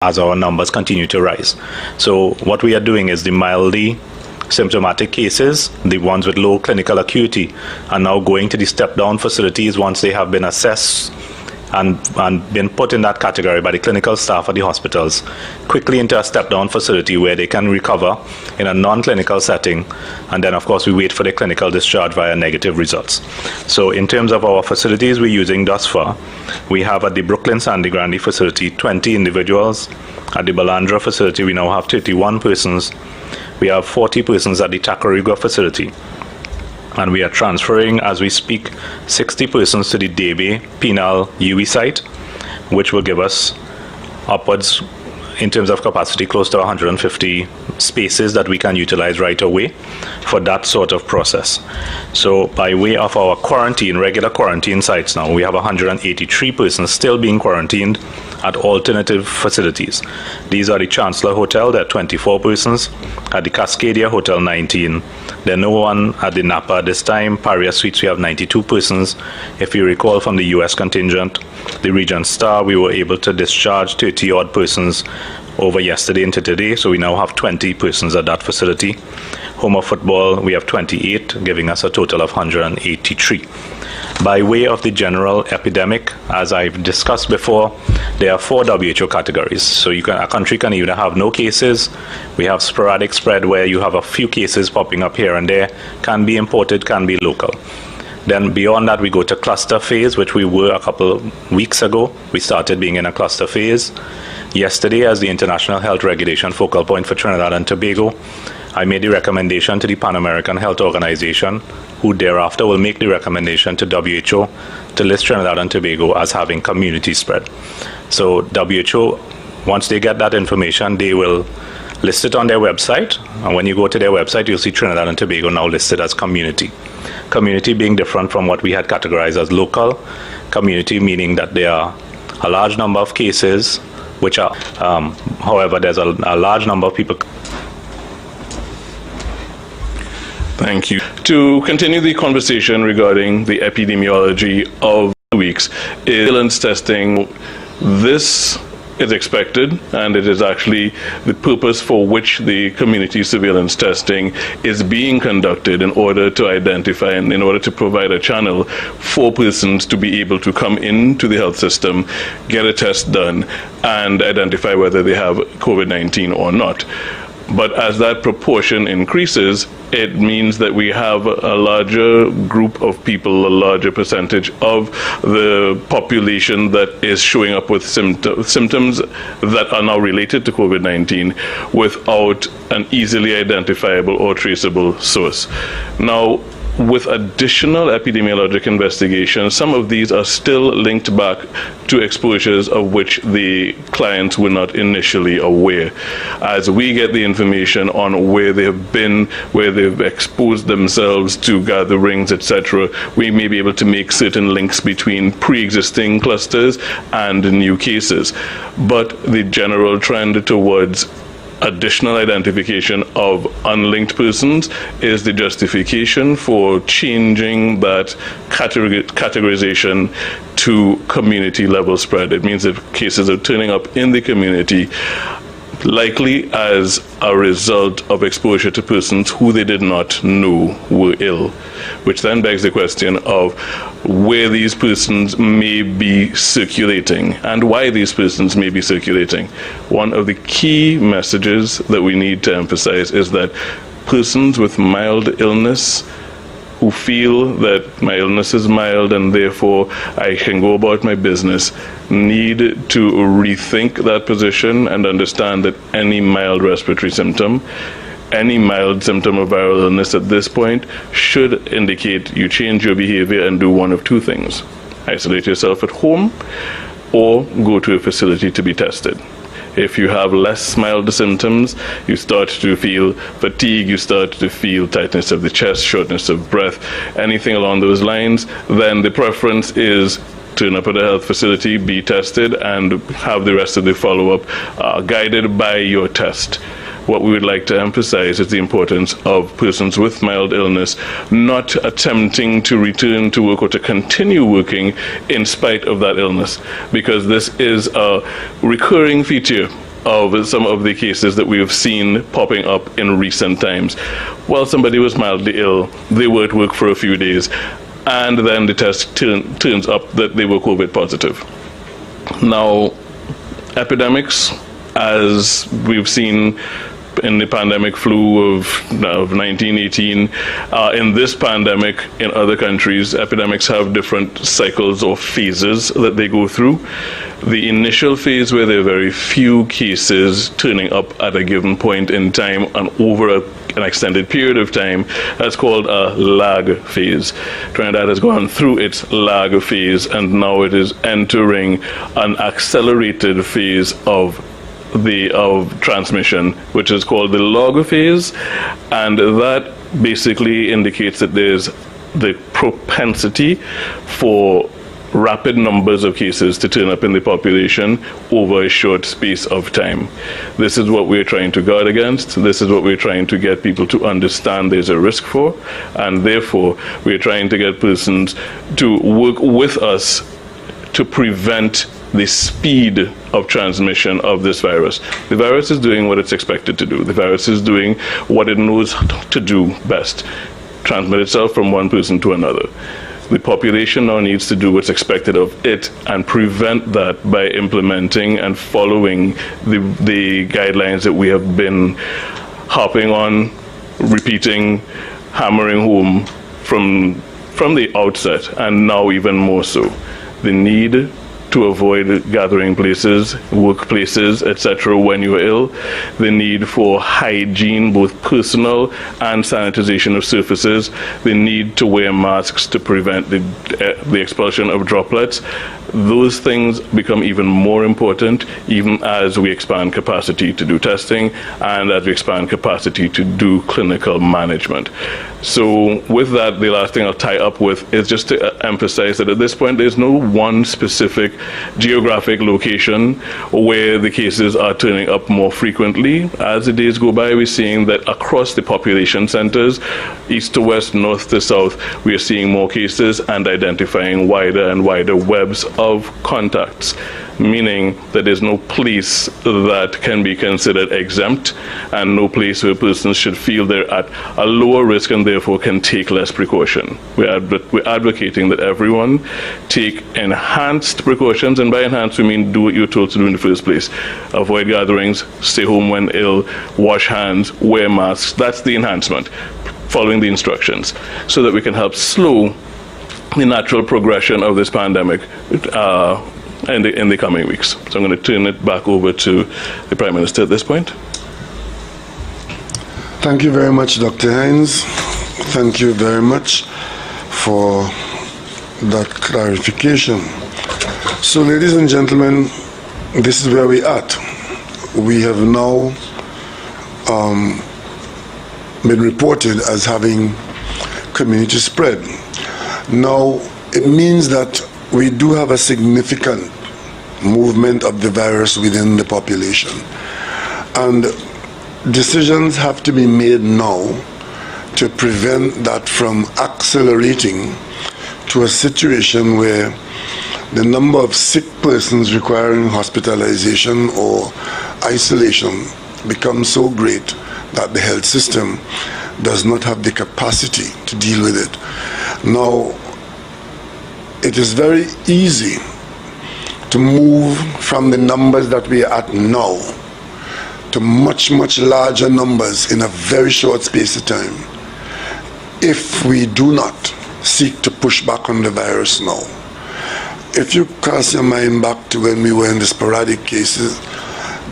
as our numbers continue to rise. So what we are doing is the mildly symptomatic cases, the ones with low clinical acuity, are now going to the step-down facilities once they have been assessed and been put in that category by the clinical staff at the hospitals, quickly into a step-down facility where they can recover in a non-clinical setting, and then of course we wait for the clinical discharge via negative results. So in terms of our facilities we're using thus far, we have at the Brooklyn Sandy Grande facility 20 individuals. At the Balandra facility we now have 31 persons. We have 40 persons at the Tacarigua facility. And we are transferring, as we speak, 60 persons to the Debe Penal UE site, which will give us upwards, in terms of capacity, close to 150 spaces that we can utilize right away for that sort of process. So by way of our quarantine, regular quarantine sites now, we have 183 persons still being quarantined at alternative facilities. These are the Chancellor Hotel, there are 24 persons. At the Cascadia Hotel, 19. There's no one at the Napa this time. Paria Suites, we have 92 persons. If you recall from the US contingent, the Regent Star, we were able to discharge 30-odd persons over yesterday into today, so we now have 20 persons at that facility. Home of Football, we have 28, giving us a total of 183. By way of the general epidemic, as I've discussed before, there are 4 WHO categories. So a country can either have no cases, we have sporadic spread where you have a few cases popping up here and there, can be imported, can be local. Then beyond that we go to cluster phase, which we were a couple weeks ago. We started being in a cluster phase. Yesterday, as the International Health Regulation focal point for Trinidad and Tobago, I made the recommendation to the Pan American Health Organization, who thereafter will make the recommendation to WHO to list Trinidad and Tobago as having community spread. So WHO, once they get that information, they will list it on their website. And when you go to their website, you'll see Trinidad and Tobago now listed as community. Community being different from what we had categorized as local. Community meaning that there are a large number of cases, which are, however, there's a large number of people. Thank you. To continue the conversation regarding the epidemiology of the weeks, is surveillance testing. This is expected, and it is actually the purpose for which the community surveillance testing is being conducted, in order to identify and in order to provide a channel for persons to be able to come into the health system, get a test done, and identify whether they have COVID-19 or not. But as that proportion increases, it means that we have a larger group of people, a larger percentage of the population that is showing up with symptoms that are now related to COVID-19 without an easily identifiable or traceable source. Now, with additional epidemiologic investigations, some of these are still linked back to exposures of which the clients were not initially aware. As we get the information on where they have been, where they've exposed themselves to gatherings, etc., we may be able to make certain links between pre-existing clusters and new cases. But the general trend towards additional identification of unlinked persons is the justification for changing that categorization to community level spread. It means that cases are turning up in the community, likely as a result of exposure to persons who they did not know were ill, which then begs the question of where these persons may be circulating and why these persons may be circulating. One of the key messages that we need to emphasize is that persons with mild illness who feel that my illness is mild and therefore I can go about my business need to rethink that position and understand that any mild respiratory symptom, any mild symptom of viral illness at this point should indicate you change your behavior and do one of two things: isolate yourself at home or go to a facility to be tested. If you have less mild symptoms, you start to feel fatigue, you start to feel tightness of the chest, shortness of breath, anything along those lines, then the preference is turn up at a health facility, be tested, and have the rest of the follow-up guided by your test. What we would like to emphasize is the importance of persons with mild illness not attempting to return to work or to continue working in spite of that illness, because this is a recurring feature of some of the cases that we have seen popping up in recent times. While somebody was mildly ill, they were at work for a few days, and then the test turns up that they were COVID positive. Now, epidemics, as we've seen in the pandemic flu of 1918, in this pandemic in other countries, epidemics have different cycles or phases that they go through. The initial phase, where there are very few cases turning up at a given point in time and over an extended period of time, that's called a lag phase. Trinidad has gone through its lag phase, and now it is entering an accelerated phase of transmission, which is called the log phase, and that basically indicates that there's the propensity for rapid numbers of cases to turn up in the population over a short space of time. This is what we're trying to guard against. This is what we're trying to get people to understand there's a risk for, and therefore we're trying to get persons to work with us to prevent the speed of transmission of this virus. The virus is doing what it's expected to do. The virus is doing what it knows to do best, transmit itself from one person to another. The population now needs to do what's expected of it and prevent that by implementing and following the guidelines that we have been harping on, repeating, hammering home from the outset, and now even more so. The need to avoid gathering places, workplaces, etc. when you're ill, the need for hygiene, both personal and sanitization of surfaces, the need to wear masks to prevent the expulsion of droplets. Those things become even more important even as we expand capacity to do testing and as we expand capacity to do clinical management. So with that, the last thing I'll tie up with is just to emphasize that at this point there's no one specific geographic location where the cases are turning up more frequently. As the days go by, we're seeing that across the population centers, east to west, north to south, we are seeing more cases and identifying wider and wider webs of contacts, meaning that there's no place that can be considered exempt and no place where persons should feel they're at a lower risk and therefore can take less precaution. We're advocating that everyone take enhanced precautions, and by enhanced we mean do what you're told to do in the first place. Avoid gatherings, stay home when ill, wash hands, wear masks. That's the enhancement, following the instructions, so that we can help slow the natural progression of this pandemic in the coming weeks. So I'm going to turn it back over to the Prime Minister at this point. Thank you very much, Dr. Hines. Thank you very much for that clarification. So, ladies and gentlemen, this is where we're at. We have now been reported as having community spread. Now, it means that we do have a significant movement of the virus within the population. And decisions have to be made now to prevent that from accelerating to a situation where the number of sick persons requiring hospitalization or isolation becomes so great that the health system does not have the capacity to deal with it. Now, it is very easy to move from the numbers that we are at now to much, much larger numbers in a very short space of time if we do not seek to push back on the virus now. If you cast your mind back to when we were in the sporadic cases,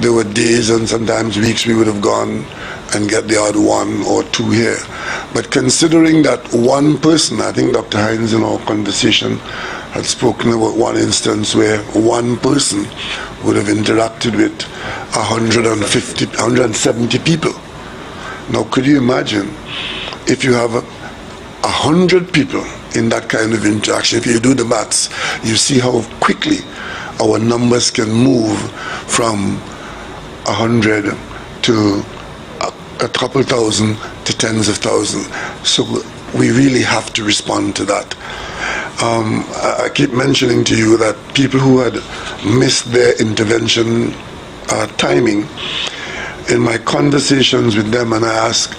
there were days and sometimes weeks we would have gone and get the odd one or two here. But considering that one person, I think Dr. Hines in our conversation had spoken about one instance where one person would have interacted with 150, 170 people. Now, could you imagine if you have 100 people in that kind of interaction? If you do the maths, you see how quickly our numbers can move from 100 to a couple thousand to tens of thousands. So we really have to respond to that. I keep mentioning to you that people who had missed their intervention timing, in my conversations with them, and I ask,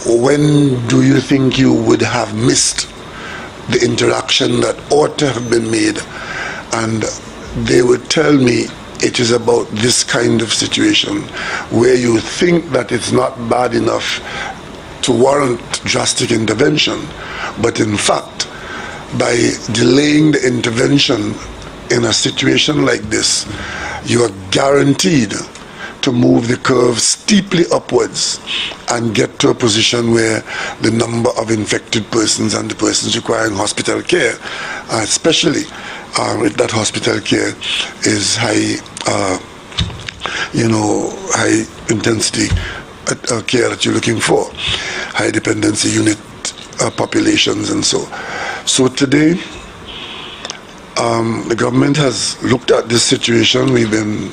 when do you think you would have missed the interaction that ought to have been made? And they would tell me it is about this kind of situation where you think that it's not bad enough to warrant drastic intervention, but in fact, by delaying the intervention in a situation like this, you are guaranteed to move the curve steeply upwards and get to a position where the number of infected persons and the persons requiring hospital care, especially if that hospital care is high intensity care that you're looking for, high dependency unit populations and so. So today, the government has looked at this situation. We've been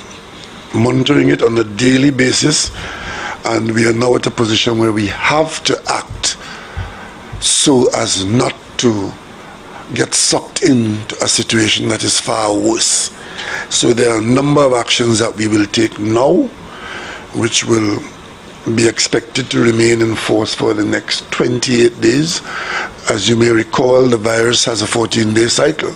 monitoring it on a daily basis, and we are now at a position where we have to act so as not to get sucked into a situation that is far worse. So there are a number of actions that we will take now, which will be expected to remain in force for the next 28 days. As you may recall, the virus has a 14-day cycle,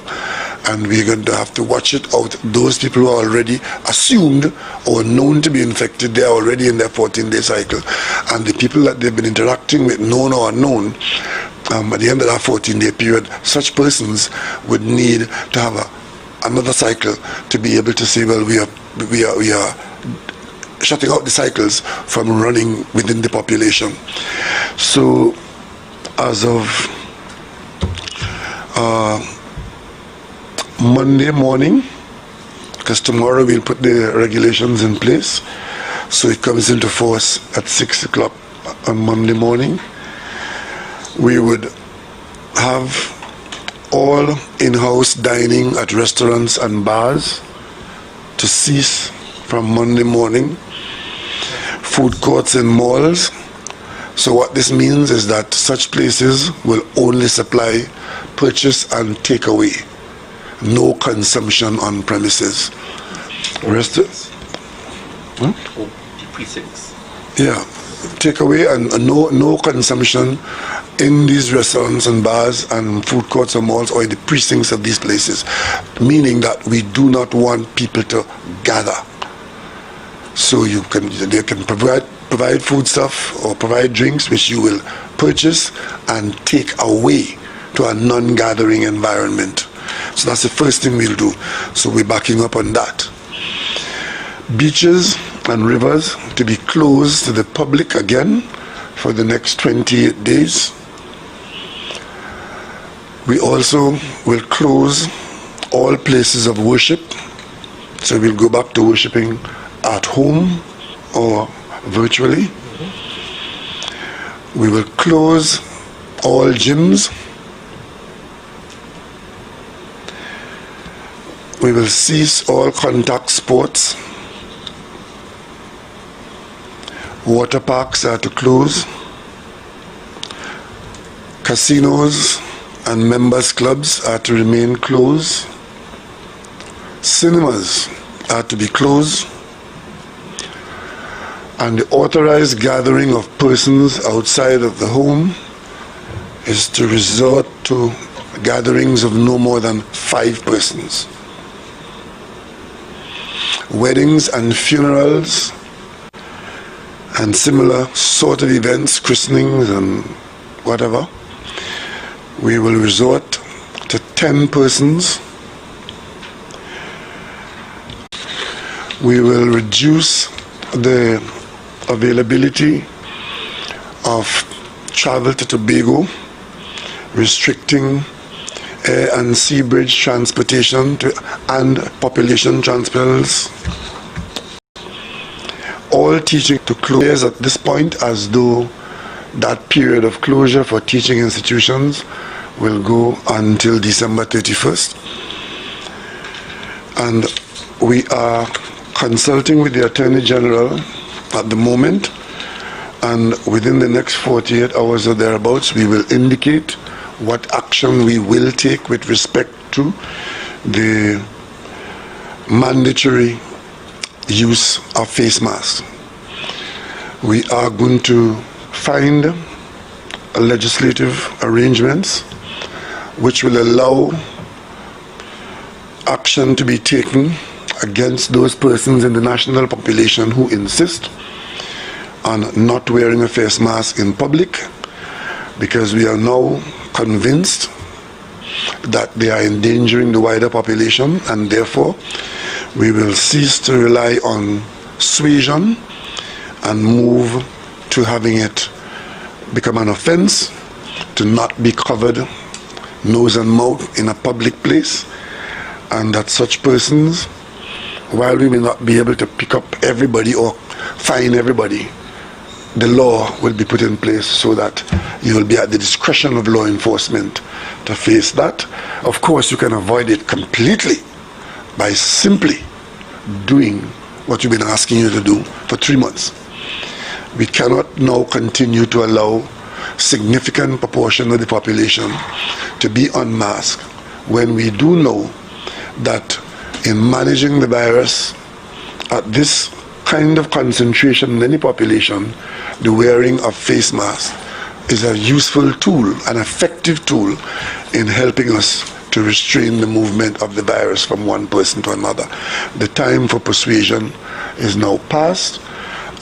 and we're going to have to watch it out. Those people who are already assumed or known to be infected, they are already in their 14-day cycle. And the people that they've been interacting with, known or unknown, at the end of that 14-day period, such persons would need to have another cycle to be able to say, well, we are shutting out the cycles from running within the population. So as of Monday morning, because tomorrow we'll put the regulations in place, so it comes into force at 6 o'clock on Monday morning, we would have all in-house dining at restaurants and bars to cease from Monday morning, food courts in malls. So what this means is that such places will only supply purchase and take away, no consumption on premises. Precincts. Yeah, take away and no consumption in these restaurants and bars and food courts and malls or in the precincts of these places, meaning that we do not want people to gather. So they can provide foodstuff or provide drinks which you will purchase and take away to a non-gathering environment. So that's the first thing we'll do. So we're backing up on that. Beaches and rivers to be closed to the public again for the next 28 days. We also will close all places of worship. So we'll go back to worshiping at home or virtually. We will close all gyms. We will cease all contact sports. Water parks are to close. Casinos and members clubs are to remain closed. Cinemas are to be closed. And the authorized gathering of persons outside of the home is to resort to gatherings of no more than 5 persons. Weddings and funerals and similar sort of events, christenings and whatever, we will resort to 10 persons. We will reduce the availability of travel to Tobago, restricting air and sea bridge transportation and population transfers. All teaching to close at this point, as though that period of closure for teaching institutions will go until December 31st. And we are consulting with the Attorney General at the moment, and within the next 48 hours or thereabouts, we will indicate what action we will take with respect to the mandatory use of face masks. We are going to find legislative arrangements which will allow action to be taken against those persons in the national population who insist on not wearing a face mask in public, because we are now convinced that they are endangering the wider population, and therefore we will cease to rely on suasion and move to having it become an offense to not be covered nose and mouth in a public place, and that such persons, while we may not be able to pick up everybody or fine everybody, the law will be put in place so that you will be at the discretion of law enforcement to face that. Of course, you can avoid it completely by simply doing what we've been asking you to do for 3 months. We cannot now continue to allow significant proportion of the population to be unmasked when we do know that in managing the virus at this kind of concentration in the population, the wearing of face masks is a useful tool, an effective tool in helping us to restrain the movement of the virus from one person to another. The time for persuasion is now past,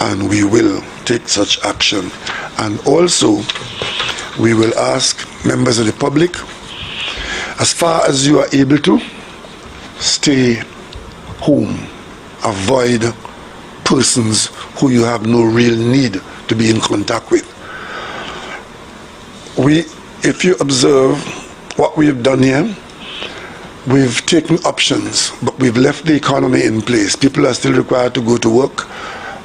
and we will take such action. And also, we will ask members of the public, as far as you are able to, stay home. Avoid persons who you have no real need to be in contact with. If you observe what we have done here, we've taken options, but we've left the economy in place. People are still required to go to work.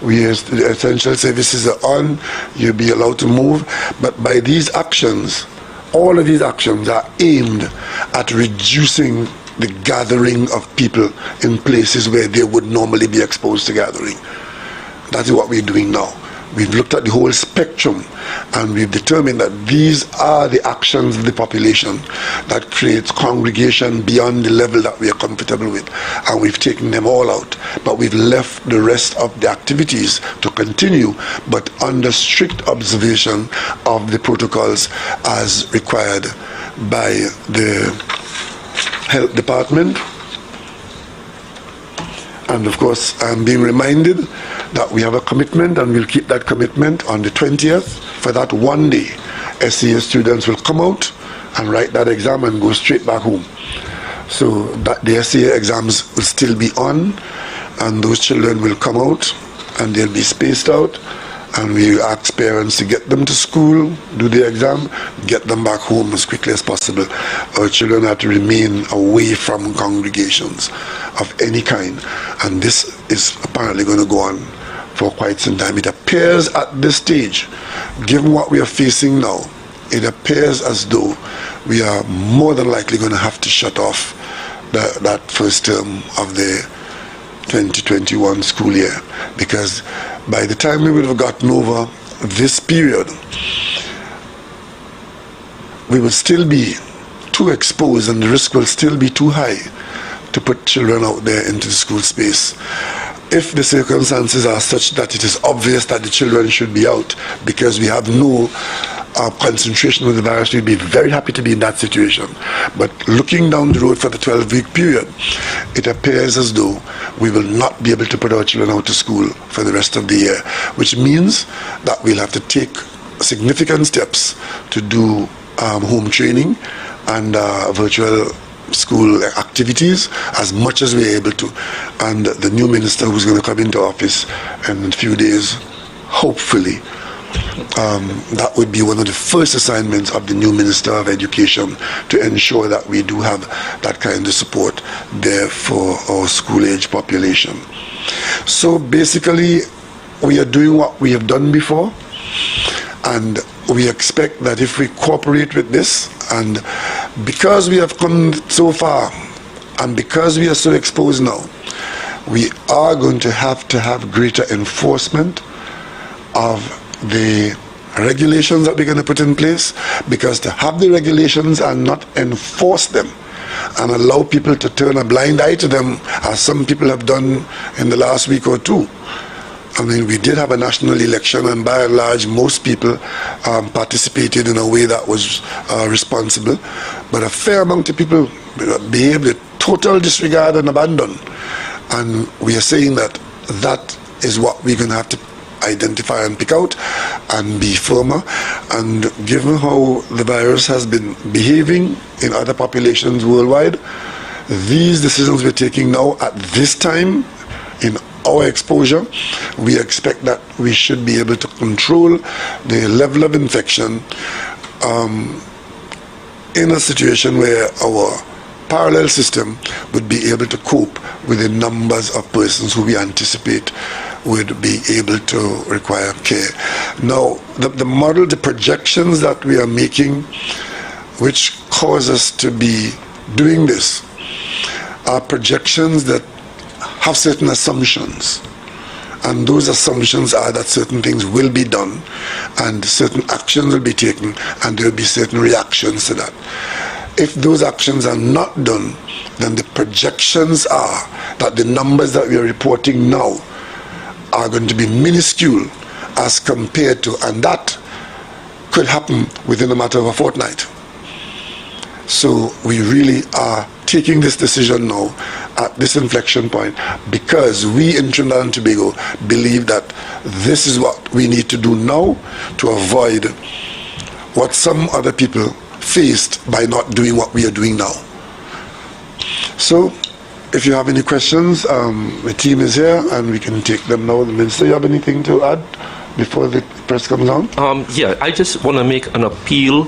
The essential services are on. You'll be allowed to move. But by these actions, all of these actions are aimed at reducing the gathering of people in places where they would normally be exposed to gathering. That is what we're doing now. We've looked at the whole spectrum, and we've determined that these are the actions of the population that creates congregation beyond the level that we are comfortable with, and we've taken them all out. But we've left the rest of the activities to continue, but under strict observation of the protocols as required by the Health Department. And of course, I'm being reminded that we have a commitment, and we'll keep that commitment. On the 20th, for that one day, SCA students will come out and write that exam and go straight back home. So that the SCA exams will still be on, and those children will come out and they'll be spaced out, and we ask parents to get them to school, do the exam, get them back home as quickly as possible. Our children have to remain away from congregations of any kind, and this is apparently going to go on for quite some time. It appears at this stage, given what we are facing now, it appears as though we are more than likely going to have to shut off that first term of the 2021 school year, because by the time we would have gotten over this period, we will still be too exposed, and the risk will still be too high to put children out there into the school space. If the circumstances are such that it is obvious that the children should be out because we have no concentration of the virus, we'd be very happy to be in that situation. But looking down the road for the 12-week period, it appears as though we will not be able to put our children out to school for the rest of the year, which means that we'll have to take significant steps to do home training and virtual school activities as much as we're able to. And the new minister who's going to come into office in a few days, hopefully, that would be one of the first assignments of the new Minister of Education, to ensure that we do have that kind of support there for our school-age population. So basically, we are doing what we have done before, and we expect that if we cooperate with this, and because we have come so far, and because we are so exposed now, we are going to have greater enforcement of the regulations that we're going to put in place, because to have the regulations and not enforce them and allow people to turn a blind eye to them, as some people have done in the last week or two. I mean, we did have a national election, and by and large, most people participated in a way that was responsible. But a fair amount of people behaved with total disregard and abandon. And we are saying that that is what we're going to have to identify and pick out and be firmer. And given how the virus has been behaving in other populations worldwide, these decisions we're taking now at this time in our exposure, we expect that we should be able to control the level of infection in a situation where our parallel system would be able to cope with the numbers of persons who we anticipate would be able to require care. Now, the model, the projections that we are making, which cause us to be doing this, are projections that have certain assumptions. And those assumptions are that certain things will be done and certain actions will be taken and there will be certain reactions to that. If those actions are not done, then the projections are that the numbers that we are reporting now are going to be minuscule as compared to, and that could happen within a matter of a fortnight. So we really are taking this decision now at this inflection point because we in Trinidad and Tobago believe that this is what we need to do now to avoid what some other people faced by not doing what we are doing now. So if you have any questions, the team is here and we can take them now. The Minister, you have anything to add before the press comes on? Yeah, I just want to make an appeal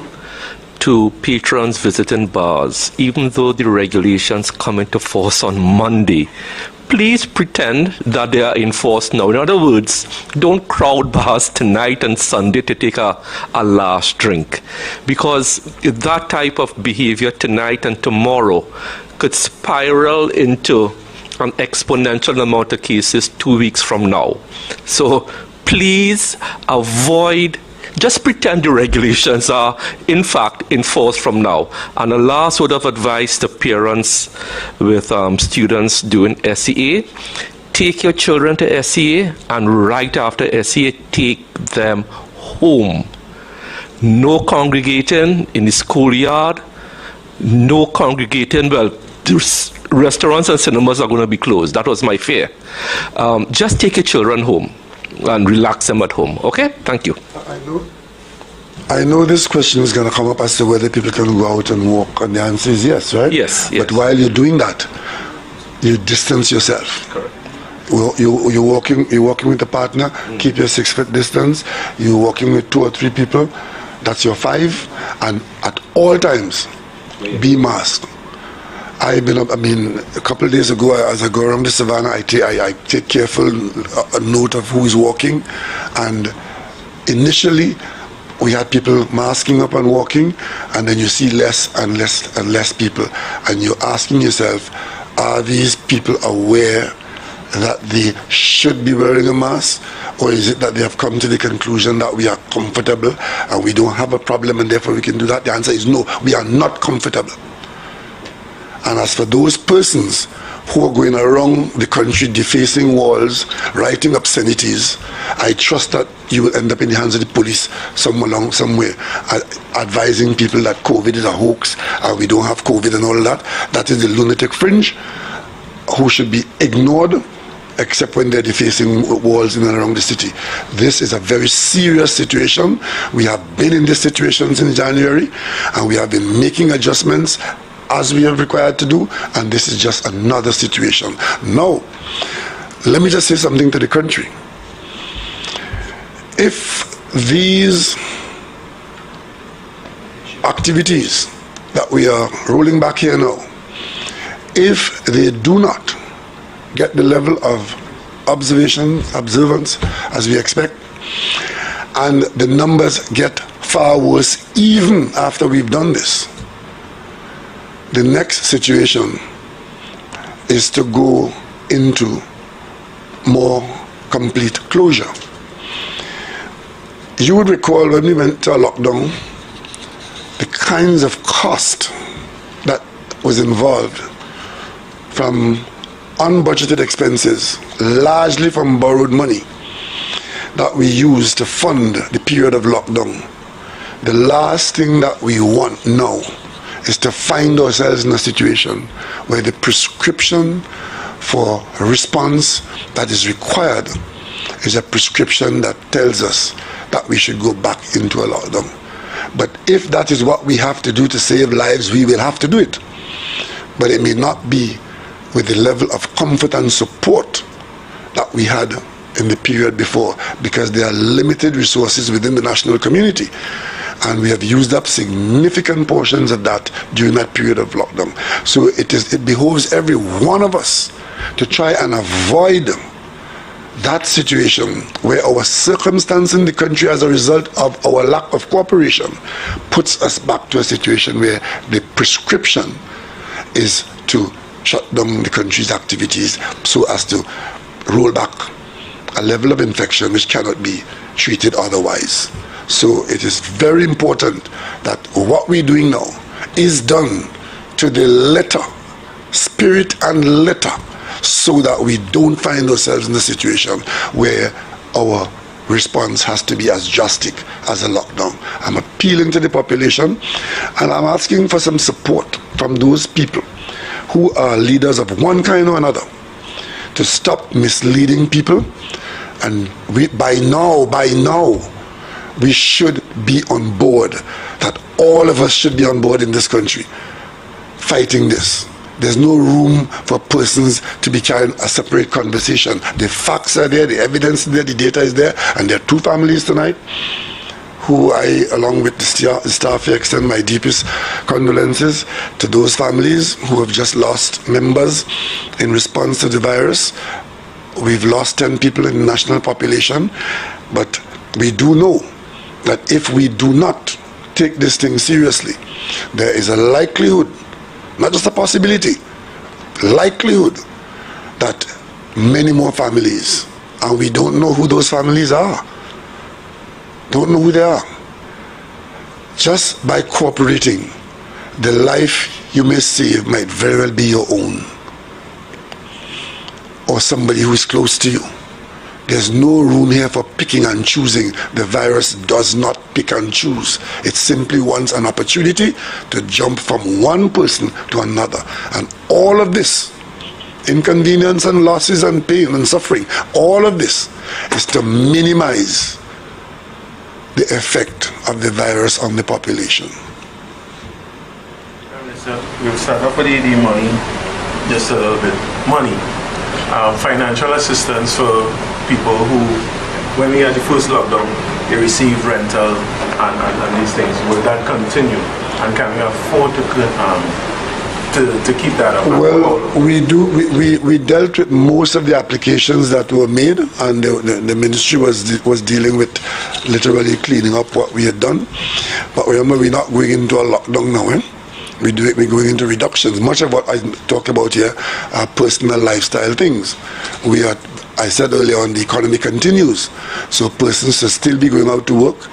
to patrons visiting bars. Even though the regulations come into force on Monday, please pretend that they are in force now. In other words, don't crowd bars tonight and Sunday to take a last drink, because that type of behavior tonight and tomorrow could spiral into an exponential amount of cases 2 weeks from now. So please avoid, just pretend the regulations are in fact in force from now. And a last word of advice to parents with students doing SEA: take your children to SEA, and right after SEA, take them home. No congregating in the schoolyard, no congregating, well, restaurants and cinemas are going to be closed. That was my fear. Just take your children home and relax them at home. Okay? Thank you. I know this question is going to come up as to whether people can go out and walk, and the answer is yes, right? Yes. But while you're doing that, you distance yourself. Correct. You're walking with a partner, keep your 6 foot distance. You're walking with 2 or 3 people, that's your 5, and at all times, be masked. A couple of days ago, as I go around the savannah, I take careful note of who is walking, and initially we had people masking up and walking, and then you see less and less and less people, and you're asking yourself, are these people aware that they should be wearing a mask, or is it that they have come to the conclusion that we are comfortable and we don't have a problem and therefore we can do that? The answer is no, we are not comfortable. And as for those persons who are going around the country defacing walls, writing obscenities, I trust that you will end up in the hands of the police somewhere, advising people that COVID is a hoax and we don't have COVID and all that. That is the lunatic fringe who should be ignored, except when they're defacing walls in and around the city. This is a very serious situation. We have been in this situation since January, and we have been making adjustments as we are required to do, and this is just another situation. Now, let me just say something to the country. If these activities that we are rolling back here now, if they do not get the level of observance as we expect, and the numbers get far worse even after we've done this, the next situation is to go into more complete closure. You would recall when we went to a lockdown, the kinds of cost that was involved, from unbudgeted expenses, largely from borrowed money, that we used to fund the period of lockdown. The last thing that we want now is to find ourselves in a situation where the prescription for a response that is required is a prescription that tells us that we should go back into a lockdown. But if that is what we have to do to save lives, we will have to do it. But it may not be with the level of comfort and support that we had in the period before, because there are limited resources within the national community. And we have used up significant portions of that during that period of lockdown. So it behoves every one of us to try and avoid that situation where our circumstance in the country as a result of our lack of cooperation puts us back to a situation where the prescription is to shut down the country's activities so as to roll back a level of infection which cannot be treated otherwise. So it is very important that what we're doing now is done to the letter, spirit and letter, so that we don't find ourselves in a situation where our response has to be as drastic as a lockdown. I'm appealing to the population, and I'm asking for some support from those people who are leaders of one kind or another to stop misleading people. And by now, we should be on board, that all of us should be on board in this country fighting this. There's no room for persons to be carrying a separate conversation. The facts are there, the evidence is there, the data is there, and there are two families tonight who I, along with the staff here, extend my deepest condolences to those families who have just lost members in response to the virus. We've lost 10 people in the national population, but we do know that if we do not take this thing seriously, there is a likelihood, not just a possibility, likelihood that many more families, and we don't know who those families are, don't know who they are, just by cooperating, the life you may save might very well be your own, or somebody who is close to you. There's no room here for picking and choosing. The virus does not pick and choose. It simply wants an opportunity to jump from one person to another. And all of this, inconvenience and losses and pain and suffering, all of this is to minimize the effect of the virus on the population. We'll start off with the money, just a little bit. Money. Financial assistance for people who, when we had the first lockdown, they received rental and these things. Will that continue? And can we afford to keep that up? Well, we dealt with most of the applications that were made, and the ministry was dealing with literally cleaning up what we had done. But remember, we're not going into a lockdown now, We're going into reductions. Much of what I talk about here are personal lifestyle things. I said earlier on, the economy continues. So persons should still be going out to work.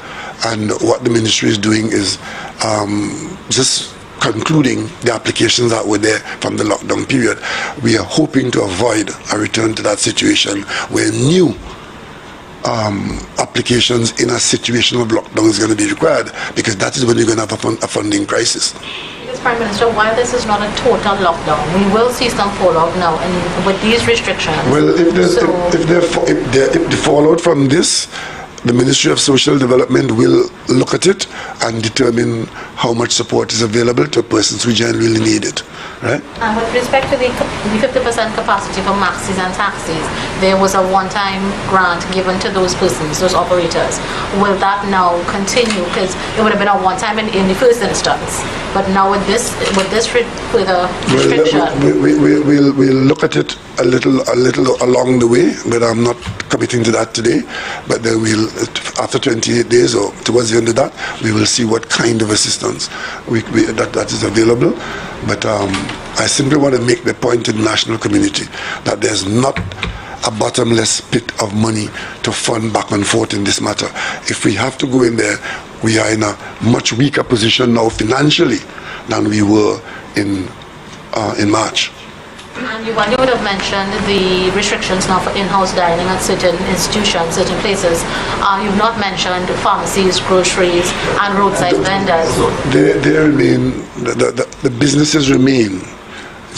And what the ministry is doing is just concluding the applications that were there from the lockdown period. We are hoping to avoid a return to that situation where new applications in a situation of lockdown is going to be required, because that is when you're going to have a funding crisis. Prime Minister, while this is not a total lockdown, we will see some fallout now, and with these restrictions. Well, if the fallout from this, the Ministry of Social Development will look at it and determine how much support is available to persons who genuinely need it, right? And with respect to the 50% capacity for maxis and taxis, there was a one-time grant given to those persons, those operators. Will that now continue? Because it would have been a one-time in the first instance, but now with this further restriction. We'll look at it a little along the way, but I'm not committing to that today. But then after 28 days or towards the end of that, we will see what kind of assistance that is available. But I simply want to make the point to the national community that there's not a bottomless pit of money to fund back and forth in this matter. If we have to go in there, we are in a much weaker position now financially than we were in in March. And you would have mentioned the restrictions now for in-house dining at certain institutions, certain places. You've not mentioned pharmacies, groceries, and roadside vendors. They remain, the businesses remain.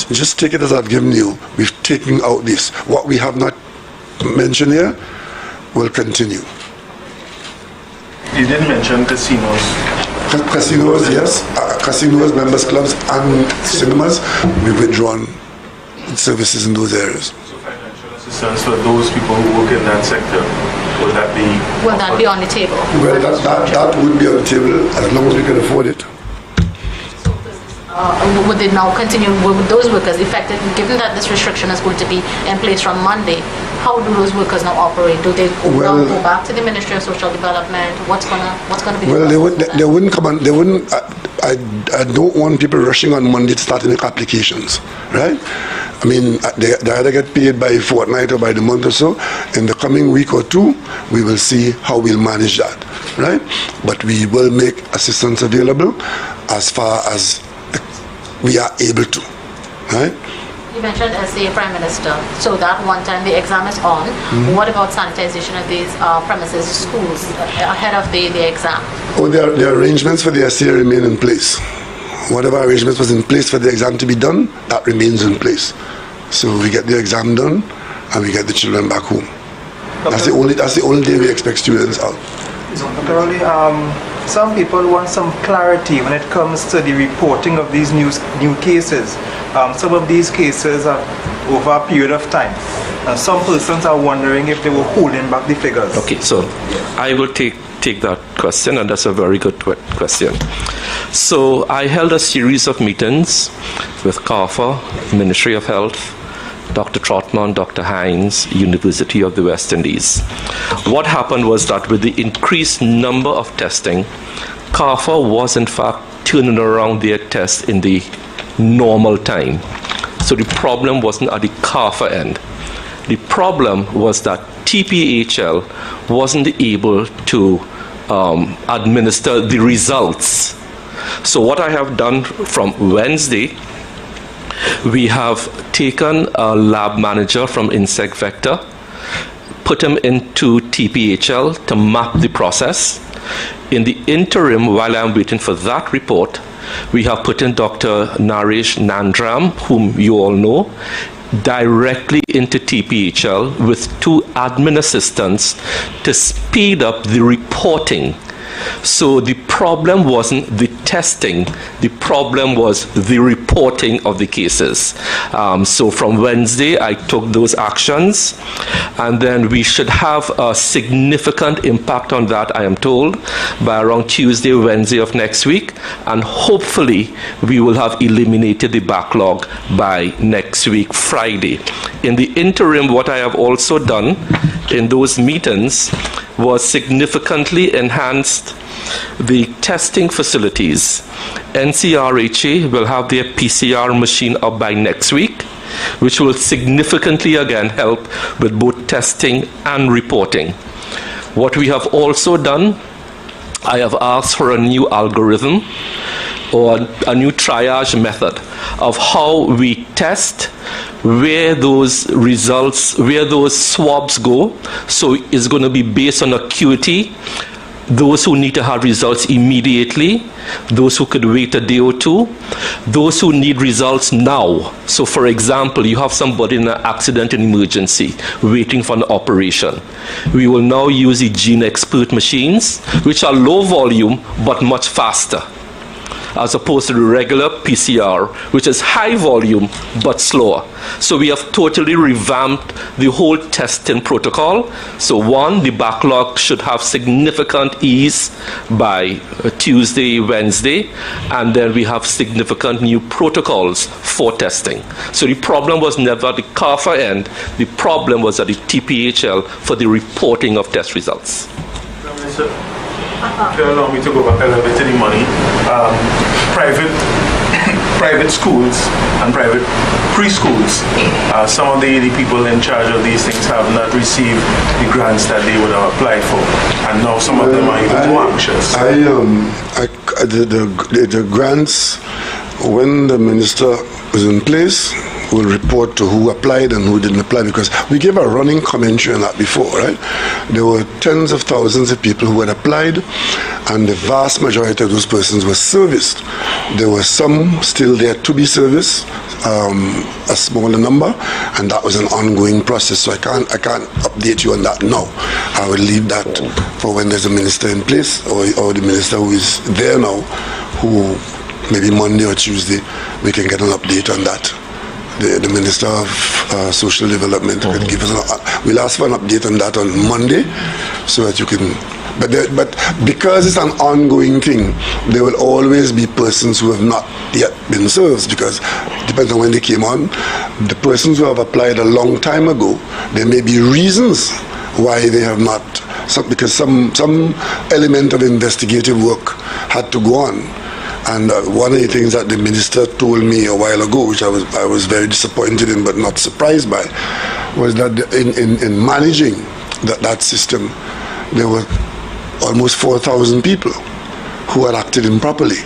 Just take it as I've given you. We've taken out this. What we have not mentioned here will continue. You didn't mention casinos. Casinos, yes. Casinos, members clubs, and cinemas. We've withdrawn services in those areas. So financial assistance for those people who work in that sector, will that be? Will that be on the table? Well, that would be on the table as long as we can afford it. Would they now continue with those workers affected, given that this restriction is going to be in place from Monday? How do those workers now operate? Do they now go back to the Ministry of Social Development? What's gonna be? Well, they wouldn't come on. They wouldn't. I don't want people rushing on Monday to start to make applications, right? I mean, they either get paid by fortnight or by the month or so. In the coming week or two, we will see how we'll manage that, right? But we will make assistance available as far as we are able to, right? You mentioned as the Prime Minister, so that one time the exam is on. What about sanitization of these premises, schools, ahead of the exam? Oh, the arrangements for the SCA remain in place. Whatever arrangements was in place for the exam to be done, that remains in place. So we get the exam done and we get the children back home. That's the only day we expect students out. Dr. Rowley, some people want some clarity when it comes to the reporting of these new cases. Some of these cases are over a period of time. Some persons are wondering if they were holding back the figures. Okay, so I will take that question, and that's a very good question. So I held a series of meetings with CARPHA, Ministry of Health, Dr. Trotman, Dr. Hines, University of the West Indies. What happened was that with the increased number of testing, CARPHA was in fact turning around their tests in the normal time. So the problem wasn't at the CARPHA end. The problem was that TPHL wasn't able to administer the results. So what I have done from Wednesday, we have taken a lab manager from Insect Vector, put him into TPHL to map the process. In the interim, while I'm waiting for that report, we have put in Dr. Naresh Nandram, whom you all know, directly into TPHL with 2 admin assistants to speed up the reporting. So the problem wasn't the testing, the problem was the reporting of the cases. So from Wednesday, I took those actions, and then we should have a significant impact on that, I am told, by around Tuesday, Wednesday of next week, and hopefully we will have eliminated the backlog by next week, Friday. In the interim, what I have also done in those meetings was significantly enhanced the testing facilities. NCRHA will have their PCR machine up by next week, which will significantly again help with both testing and reporting. What we have also done, I have asked for a new algorithm or a new triage method of how we test, where those results, where those swabs go. So it's going to be based on acuity. Those who need to have results immediately, those who could wait a day or two, those who need results now. So for example, you have somebody in an accident and emergency waiting for an operation. We will now use the Gene Expert machines, which are low volume but much faster, as opposed to the regular PCR, which is high volume but slower. So we have totally revamped the whole testing protocol. So one, the backlog should have significant ease by Tuesday, Wednesday, and then we have significant new protocols for testing. So the problem was never at the CARPHA end, the problem was at the TPHL for the reporting of test results. If you allow me to go back a little bit to the money, private schools and private preschools, some of the people in charge of these things have not received the grants that they would have applied for, and now some of them are even more anxious. The grants, when the minister is in place will report to who applied and who didn't apply, because we gave a running commentary on that before, right? There were tens of thousands of people who had applied, and the vast majority of those persons were serviced. There were some still there to be serviced, a smaller number, and that was an ongoing process. So I can't update you on that now. I will leave that for when there's a minister in place, or the minister who is there now, who maybe Monday or Tuesday we can get an update on that. The Minister of Social Development can give us we'll ask for an update on that on Monday, so that you can. But because it's an ongoing thing, there will always be persons who have not yet been served, because it depends on when they came on. The persons who have applied a long time ago, there may be reasons why they have not, because some element of investigative work had to go on. And one of the things that the minister told me a while ago, which I was very disappointed in but not surprised by, was that in managing that system, there were almost 4,000 people who had acted improperly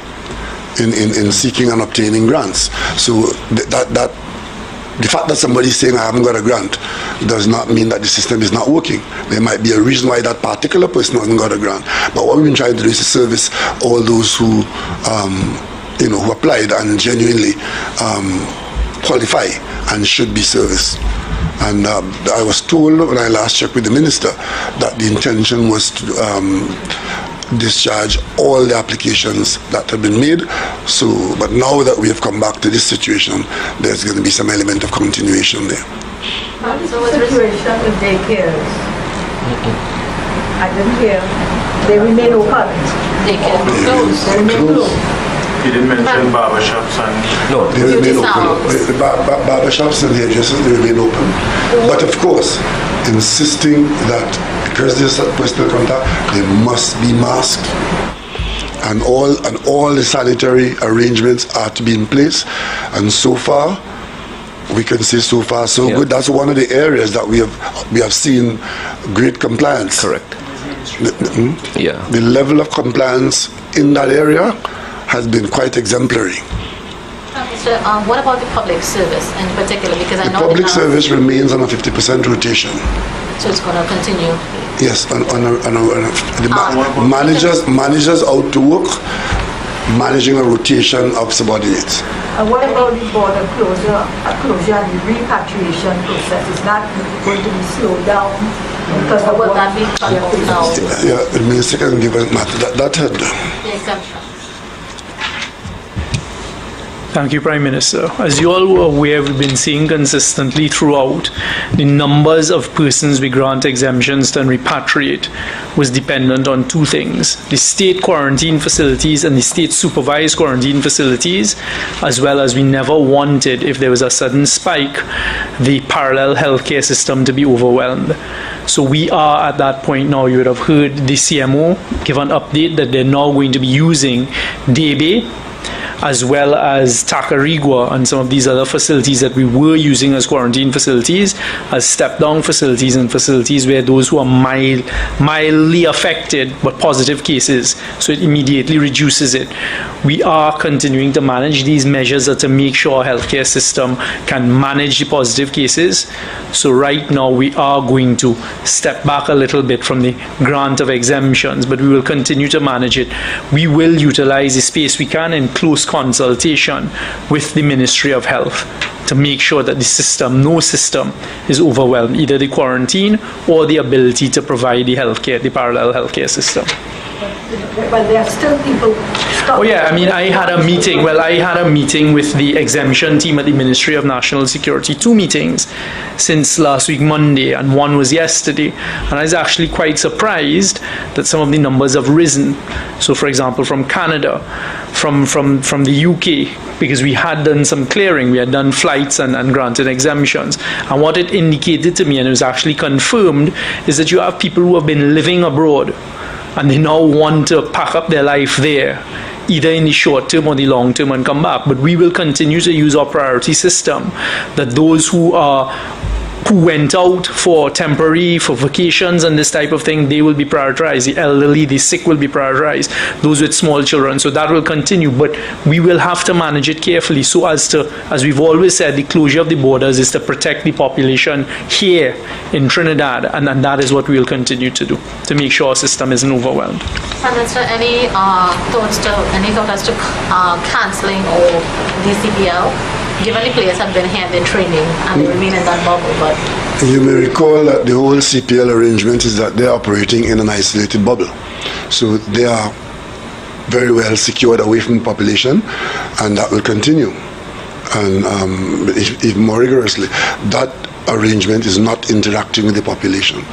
in seeking and obtaining grants. So the fact that somebody is saying I haven't got a grant does not mean that the system is not working. There might be a reason why that particular person hasn't got a grant. But what we've been trying to do is to service all those who, who applied and genuinely qualify and should be serviced. And I was told when I last checked with the minister that the intention was to discharge all the applications that have been made. So, but now that we have come back to this situation, there's going to be some element of continuation there. So the situation with daycares, I didn't hear, they remain open. Daycare closed. They remain closed. You didn't mention barbershops and... No. They remain open. The barbershops and hairdressers, they remain open. But of course, insisting that because there's a personal contact, they must be masked. And all the sanitary arrangements are to be in place. And so far, we can say so far so good. That's one of the areas that we have seen great compliance. Correct. The level of compliance in that area has been quite exemplary. So, what about the public service in particular? Because I know the public service remains on a 50% rotation. So it's going to continue. Yes, managers out to work, managing a rotation of subordinates. And what about the border closure and the repatriation process? Is that going to be slowed down? Because will that be cut off now? Yeah, the minister can give a matter. That had The exemption. Thank you, Prime Minister. As you all were aware, we've been seeing consistently throughout the numbers of persons we grant exemptions to and repatriate was dependent on two things: the state quarantine facilities and the state supervised quarantine facilities, as well as we never wanted, if there was a sudden spike, the parallel healthcare system to be overwhelmed. So we are at that point now. You would have heard the CMO give an update that they're now going to be using Debe, as well as Tacarigua and some of these other facilities that we were using as quarantine facilities, as step-down facilities and facilities where those who are mildly affected but positive cases, so it immediately reduces it. We are continuing to manage these measures to make sure our healthcare system can manage the positive cases. So right now we are going to step back a little bit from the grant of exemptions, but we will continue to manage it. We will utilize the space we can in close consultation with the Ministry of Health to make sure that the system, no system, is overwhelmed, either the quarantine or the ability to provide the healthcare, the parallel healthcare system. But there are still people stuck. Oh yeah, I mean, I had a meeting with the exemption team at the Ministry of National Security, 2 meetings since last week Monday, and one was yesterday, and I was actually quite surprised that some of the numbers have risen. So for example, from Canada, from the UK, because we had done some clearing, we had done flights and granted exemptions, and what it indicated to me, and it was actually confirmed, is that you have people who have been living abroad and they now want to pack up their life there, either in the short term or the long term, and come back. But we will continue to use our priority system, that those who are who went out for temporary, for vacations and this type of thing, they will be prioritized. The elderly, the sick will be prioritized, those with small children. So that will continue, but we will have to manage it carefully so as we've always said, the closure of the borders is to protect the population here in Trinidad, and that is what we will continue to do, to make sure our system isn't overwhelmed. Prime Minister, any thought as to cancelling or DCPL? Given the players have been here, they're training, and they remain in that bubble, but... You may recall that the whole CPL arrangement is that they're operating in an isolated bubble. So they are very well secured away from the population, and that will continue. And even more rigorously, that arrangement is not interacting with the population.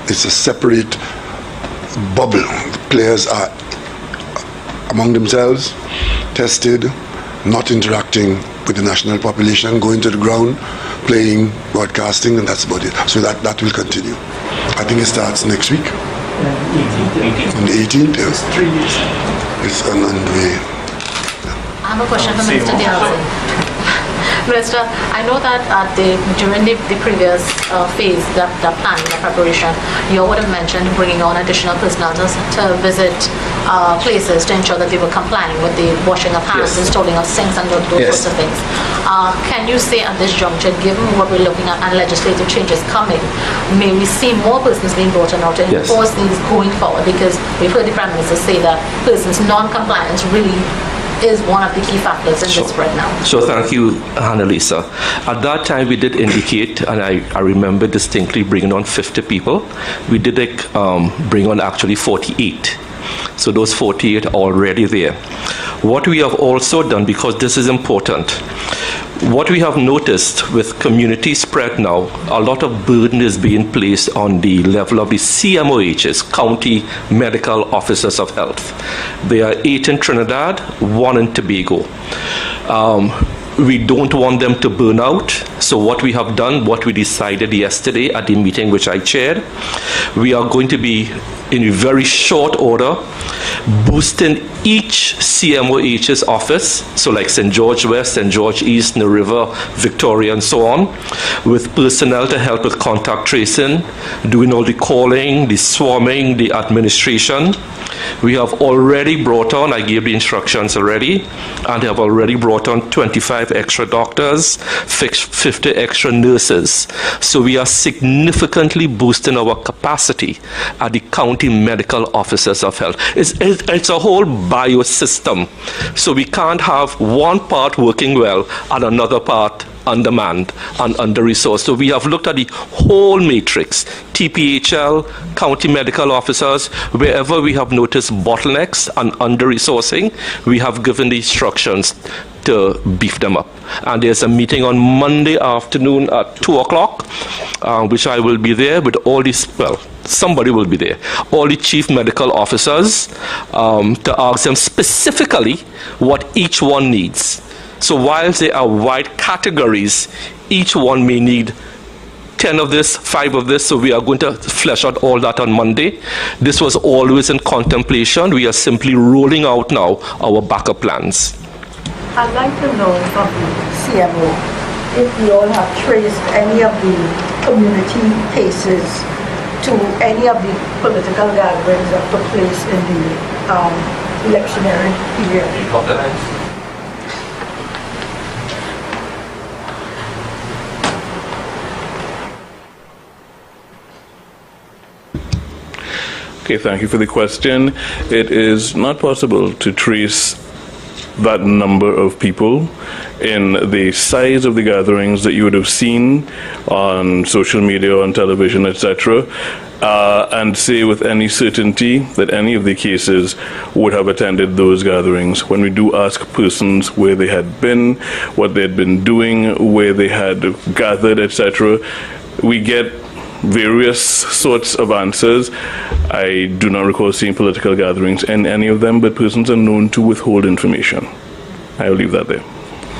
It's a separate bubble. The players are among themselves, tested, not interacting with the national population, going to the ground, playing, broadcasting, and that's about it. So that will continue. I think it starts next week. On the 18th, yes. 3 weeks. It's on the way. I have a question for Minister Diallo. Minister, I know that during the previous phase, the planning, the preparation, you would have mentioned bringing on additional personnel to visit places to ensure that they were complying with the washing of hands, installing of sinks, and those sorts of things. Can you say at this juncture, given what we're looking at and legislative changes coming, may we see more persons being brought in or to enforce these going forward? Because we've heard the Prime Minister say that persons' non-compliance really is one of the key factors in this spread now. So thank you, Annalisa. At that time, we did indicate, and I remember distinctly bringing on 50 people. We did bring on actually 48. So those 48 are already there. What we have also done, because this is important, what we have noticed with community spread now, a lot of burden is being placed on the level of the CMOHs, County Medical Officers of Health. There are 8 in Trinidad, 1 in Tobago. We don't want them to burn out. So what we have done, what we decided yesterday at the meeting which I chaired, we are going to be in a very short order boosting each CMOH's office, so like St. George West, St. George East, the River, Victoria, and so on, with personnel to help with contact tracing, doing all the calling, the swarming, the administration. We have already brought on, I gave the instructions already, and have already brought on 25 extra doctors, 50 extra nurses. So we are significantly boosting our capacity at the County Medical Officers of Health. It's a whole biosystem. So we can't have one part working well and another part undermanned and under-resourced. So we have looked at the whole matrix, TPHL, county medical officers, wherever we have noticed bottlenecks and under-resourcing, we have given the instructions to beef them up. And there's a meeting on Monday afternoon at 2 o'clock, which I will be there with all these, well, somebody will be there, all the chief medical officers, to ask them specifically what each one needs. So whilst there are wide categories, each one may need 10 of this, 5 of this, so we are going to flesh out all that on Monday. This was always in contemplation. We are simply rolling out now our backup plans. I'd like to know from the CMO if you all have traced any of the community cases to any of the political gatherings that took place in the electionary period. Okay, thank you for the question. It is not possible to trace that number of people in the size of the gatherings that you would have seen on social media, on television, etc., and say with any certainty that any of the cases would have attended those gatherings. When we do ask persons where they had been, what they had been doing, where they had gathered, etc., we get various sorts of answers. I do not recall seeing political gatherings in any of them, but persons are known to withhold information. I will leave that there.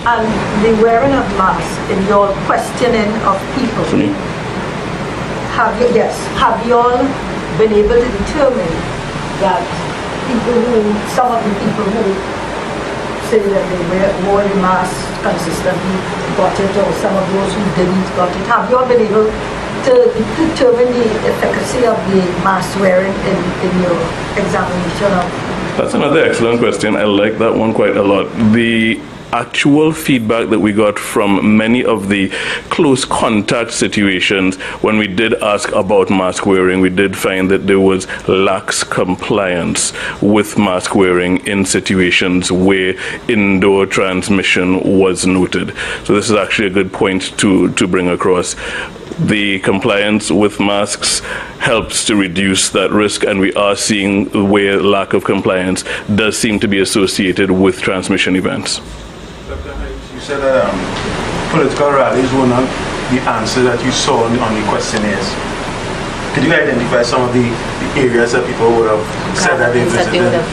And the wearing of masks in your questioning of people, For me? have you all been able to determine that some of the people who say that they wore the mask consistently got it, or some of those who didn't got it? Have you all been able to determine the efficacy of the mask wearing in your examination of? That's another excellent question. I like that one quite a lot. The actual feedback that we got from many of the close contact situations, when we did ask about mask wearing, we did find that there was lax compliance with mask wearing in situations where indoor transmission was noted. So this is actually a good point to bring across. The compliance with masks helps to reduce that risk, and we are seeing where lack of compliance does seem to be associated with transmission events. You said that political rallies were not the answer that you saw on the questionnaires. Could you identify some of the areas that people would have said that they visited?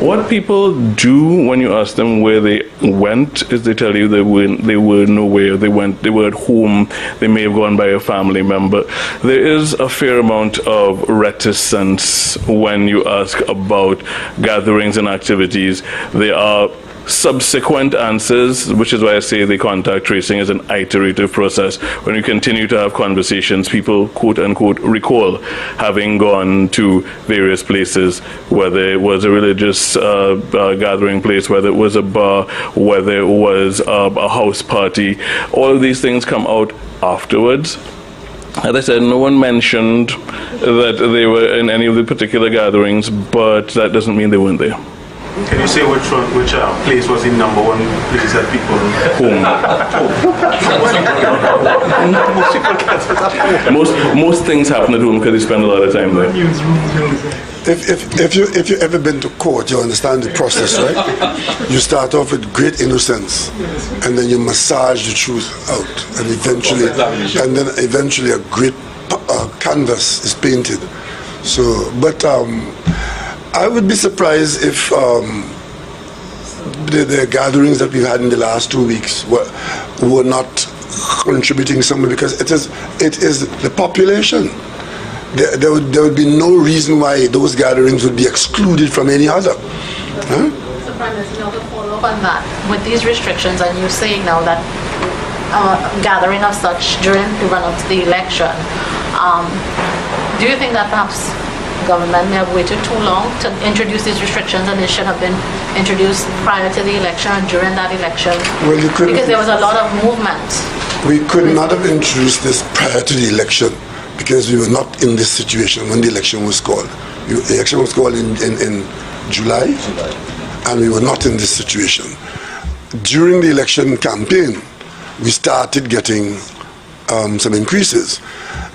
What people do when you ask them where they went is they tell you they were nowhere. They were at home. They may have gone by a family member. There is a fair amount of reticence when you ask about gatherings and activities. There are subsequent answers, which is why I say the contact tracing is an iterative process. When you continue to have conversations, people quote unquote recall having gone to various places, whether it was a religious gathering place, whether it was a bar, whether it was a house party. All of these things come out afterwards. As I said, no one mentioned that they were in any of the particular gatherings, but that doesn't mean they weren't there. Can you say which place was the number one place that people... Home. Most things happen at home because they spend a lot of time there. If you ever been to court, you understand the process, right? You start off with great innocence, and then you massage the truth out, and eventually a great canvas is painted. So, but I would be surprised if the gatherings that we've had in the last 2 weeks were not contributing somewhere, because it is the population. There would be no reason why those gatherings would be excluded from any other. Huh? So, Prime Minister, to follow up on that, with these restrictions, and you're saying now that gathering of such during the run-up to the election, do you think that perhaps government may have waited too long to introduce these restrictions, and they should have been introduced prior to the election and during that election? Well, because there was a lot of movement. We could not have introduced this prior to the election, because we were not in this situation when the election was called. The election was called in July, and we were not in this situation. During the election campaign, we started getting some increases,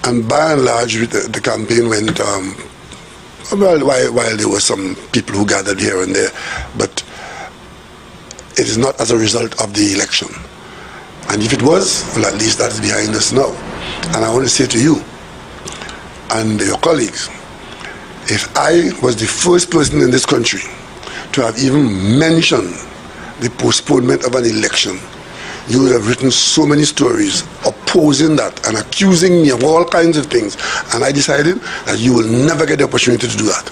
and by and large, the campaign went well, while there were some people who gathered here and there, but it is not as a result of the election. And if it was, well, at least that is behind us now. And I want to say to you and your colleagues, if I was the first person in this country to have even mentioned the postponement of an election, you would have written so many stories opposing that and accusing me of all kinds of things. And I decided that you will never get the opportunity to do that.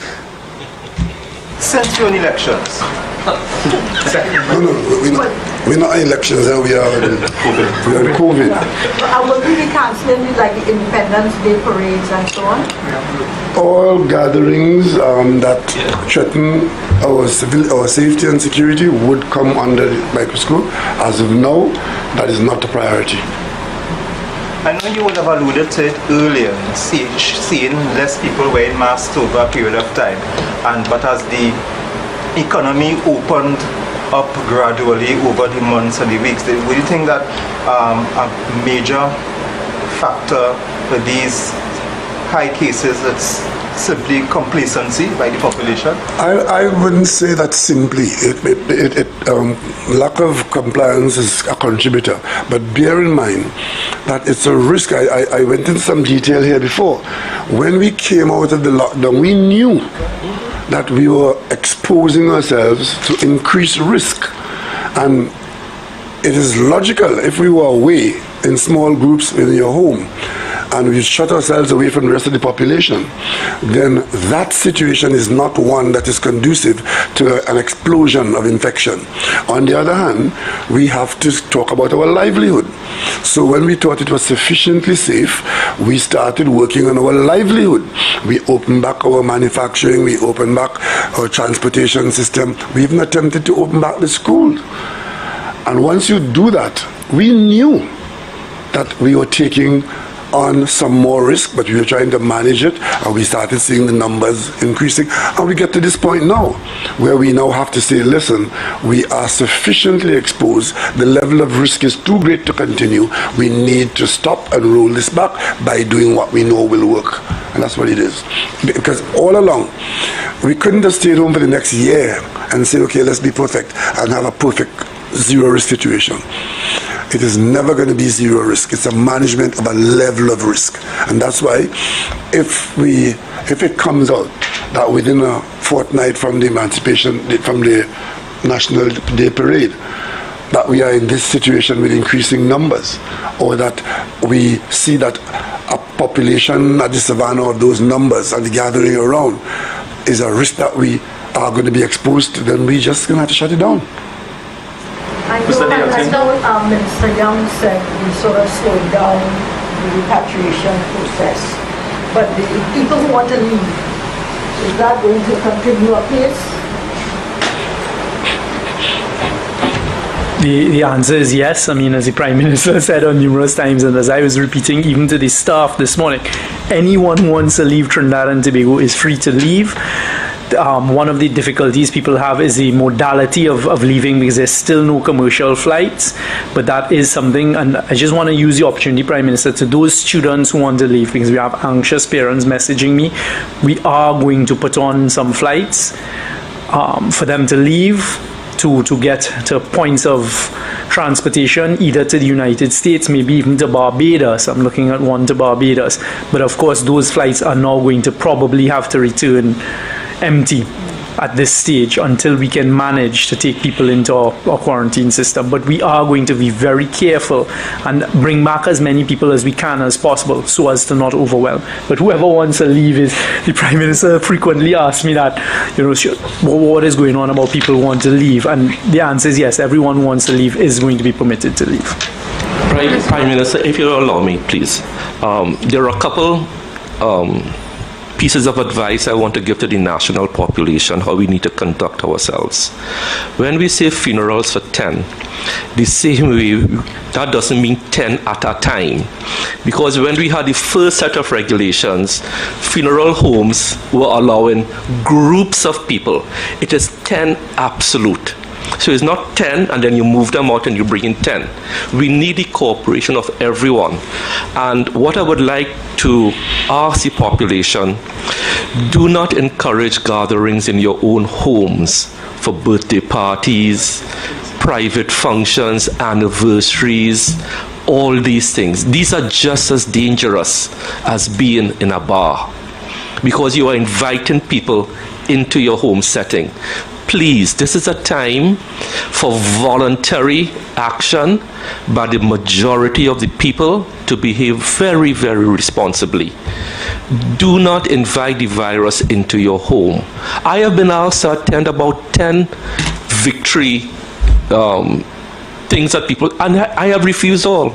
Since you're in elections. No, we're not in elections, we are in COVID. Will we be cancelling like the Independence Day parades and so on? All gatherings that threaten our safety and security would come under the microscope. As of now, that is not a priority. I know you would have alluded to it earlier, seeing less people wearing masks over a period of time, but as the economy opened up gradually over the months and the weeks, would you think that a major factor for these high cases is simply complacency by the population? I wouldn't say that simply. Lack of compliance is a contributor, but bear in mind that it's a risk. I went into some detail here before. When we came out of the lockdown, we knew that we were exposing ourselves to increased risk, and it is logical if we were away in small groups in your home and we shut ourselves away from the rest of the population, then that situation is not one that is conducive to an explosion of infection. On the other hand, we have to talk about our livelihood. So when we thought it was sufficiently safe, we started working on our livelihood. We opened back our manufacturing, we opened back our transportation system, we even attempted to open back the school. And once you do that, we knew that we were taking on some more risk, but we were trying to manage it, and we started seeing the numbers increasing. And we get to this point now, where we now have to say, listen, we are sufficiently exposed, the level of risk is too great to continue, we need to stop and roll this back by doing what we know will work. And that's what it is. Because all along, we couldn't have stayed home for the next year and say, okay, let's be perfect and have a perfect zero risk situation. It is never going to be zero risk. It's a management of a level of risk. And that's why if it comes out that within a fortnight from the emancipation, from the National Day Parade, that we are in this situation with increasing numbers, or that we see that a population at the savannah of those numbers and the gathering around is a risk that we are going to be exposed to, then we're just going to have to shut it down. I know Minister Young said we sort of slowed down the repatriation process, but the people who want to leave, is that going to continue apace? The answer is yes. I mean, as the Prime Minister said on numerous times, and as I was repeating even to the staff this morning, anyone who wants to leave Trinidad and Tobago is free to leave. One of the difficulties people have is the modality of leaving, because there's still no commercial flights, but that is something, and I just want to use the opportunity, Prime Minister, to those students who want to leave, because we have anxious parents messaging me. We are going to put on some flights for them to leave, to get to points of transportation, either to the United States, maybe even to Barbados. I'm looking at one to Barbados. But of course, those flights are now going to probably have to return empty at this stage until we can manage to take people into our quarantine system. But we are going to be very careful and bring back as many people as we can as possible, so as to not overwhelm. But whoever wants to leave, is the Prime Minister frequently asks me that, what is going on about people who want to leave? And the answer is yes, everyone who wants to leave is going to be permitted to leave. Prime Minister, if you'll allow me, please. There are a couple pieces of advice I want to give to the national population, how we need to conduct ourselves. When we say funerals for 10, the same way, that doesn't mean 10 at a time. Because when we had the first set of regulations, funeral homes were allowing groups of people. It is 10 absolute. So it's not 10 and then you move them out and you bring in 10. We need the cooperation of everyone. And what I would like to ask the population, do not encourage gatherings in your own homes for birthday parties, private functions, anniversaries, all these things. These are just as dangerous as being in a bar, because you are inviting people into your home setting. Please, this is a time for voluntary action by the majority of the people to behave very, very responsibly. Do not invite the virus into your home. I have been asked to attend about 10 victory things that people, and I have refused all,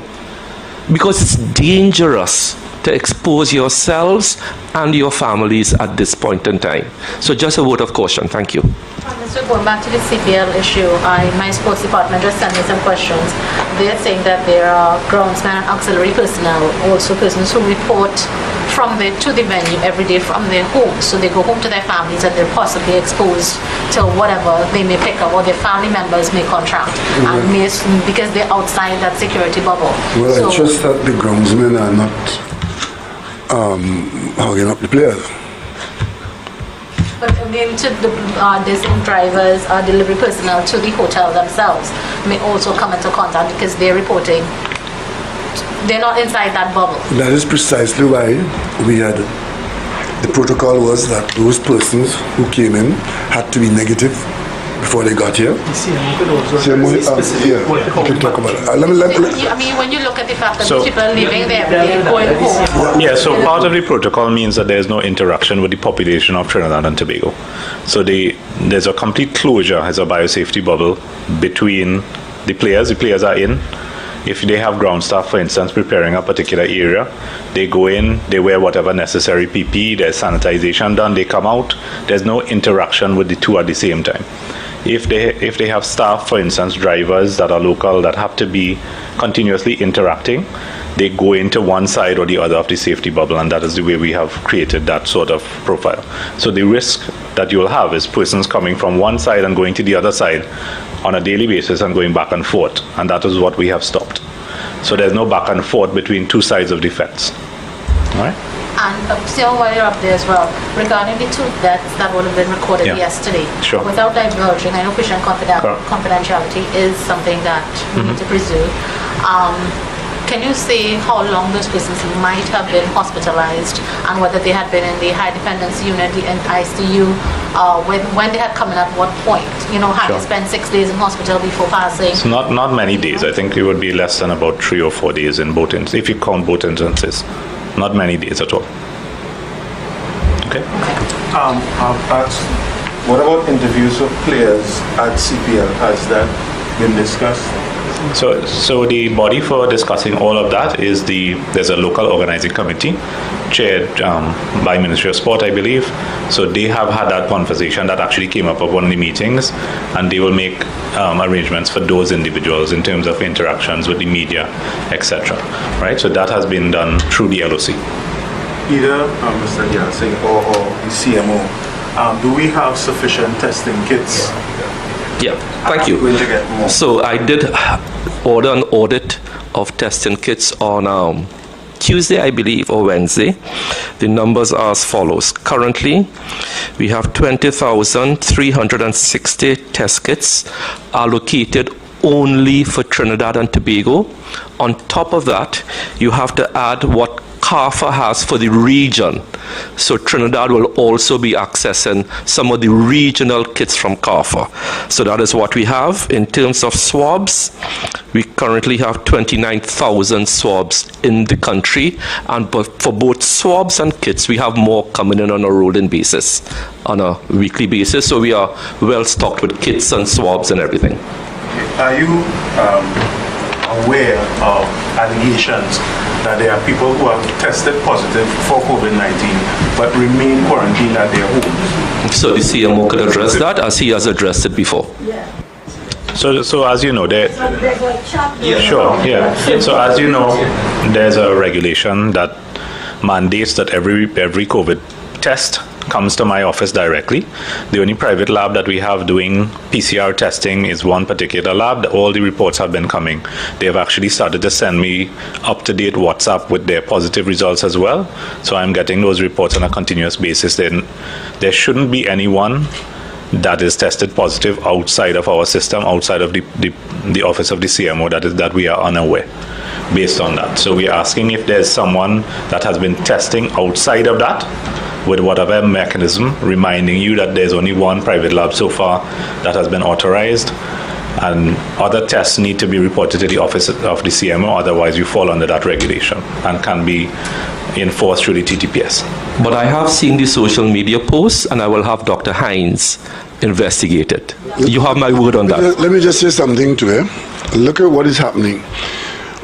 because it's dangerous to expose yourselves and your families at this point in time. So just a word of caution. Thank you. So going back to the CPL issue, my sports department just sent me some questions. They're saying that there are groundsmen and auxiliary personnel, also persons who report to the venue every day from their homes. So they go home to their families and they're possibly exposed to whatever they may pick up or their family members may contract, and because they're outside that security bubble. Well, so, I trust that the groundsmen are not hogging up the players. But again, to the drivers, delivery personnel to the hotel themselves may also come into contact, because they're reporting. They're not inside that bubble. That is precisely why we had, the protocol was that those persons who came in had to be negative before they got here. CMO could also CMO, address specific yeah, we can talk about it. I mean, when you look at the fact that So- people are living there, they're going home. Yeah, so part of the protocol means that there's no interaction with the population of Trinidad and Tobago. So there's a complete closure as a biosafety bubble between the players. The players are in. If they have ground staff, for instance, preparing a particular area, they go in, they wear whatever necessary PPE, there's sanitization done, they come out. There's no interaction with the two at the same time. If they have staff, for instance, drivers that are local that have to be continuously interacting, they go into one side or the other of the safety bubble, and that is the way we have created that sort of profile. So the risk that you'll have is persons coming from one side and going to the other side on a daily basis and going back and forth, and that is what we have stopped. So there's no back and forth between two sides of the fence. All right? And still while you're up there as well, regarding the two deaths that would have been recorded Yeah. yesterday, Sure. without diverging, I know patient Correct. confidentiality is something that we need to preserve. Can you say how long those persons might have been hospitalized and whether they had been in the high dependency unit, the ICU, when they had come in at what point? You know, had Sure. they spent 6 days in hospital before passing? It's not many days. I think it would be less than about 3 or 4 days in both instances, if you count both instances. Not many days at all. Okay? What about interviews of players at CPL? Has that been discussed? So the body for discussing all of that is there's a local organizing committee chaired by Ministry of Sport, I believe. So they have had that conversation that actually came up at one of the meetings, and they will make arrangements for those individuals in terms of interactions with the media, etc. Right? So that has been done through the LOC. Either Mr. Yansing or the CMO, do we have sufficient testing kits? Yeah, thank you. Are we going to get more? So I did order an audit of testing kits on Tuesday, I believe, or Wednesday. The numbers are as follows. Currently, we have 20,360 test kits allocated only for Trinidad and Tobago. On top of that, you have to add what CARFA has for the region. So Trinidad will also be accessing some of the regional kits from CARFA. So that is what we have. In terms of swabs, we currently have 29,000 swabs in the country. And for both swabs and kits, we have more coming in on a rolling basis, on a weekly basis. So we are well stocked with kits and swabs and everything. Are you aware of allegations that there are people who have tested positive for COVID-19 but remain quarantined at their homes? So the CMO could address that as he has addressed it before. So as you know, There's a chapter. Sure, yeah. So as you know, there's a regulation that mandates that every COVID test comes to my office directly. The only private lab that we have doing PCR testing is one particular lab. All the reports have been coming. They have actually started to send me up-to-date WhatsApp with their positive results as well. So I'm getting those reports on a continuous basis. Then there shouldn't be anyone that is tested positive outside of our system, outside of the office of the CMO, that we are unaware based on that. So we're asking if there's someone that has been testing outside of that with whatever mechanism, reminding you that there's only one private lab so far that has been authorized, and other tests need to be reported to the office of the CMO, otherwise you fall under that regulation and can be enforced through the TTPS. But I have seen the social media posts, and I will have Dr. Hines investigate it. You have my word on that. Let me just say something to him. Look at what is happening.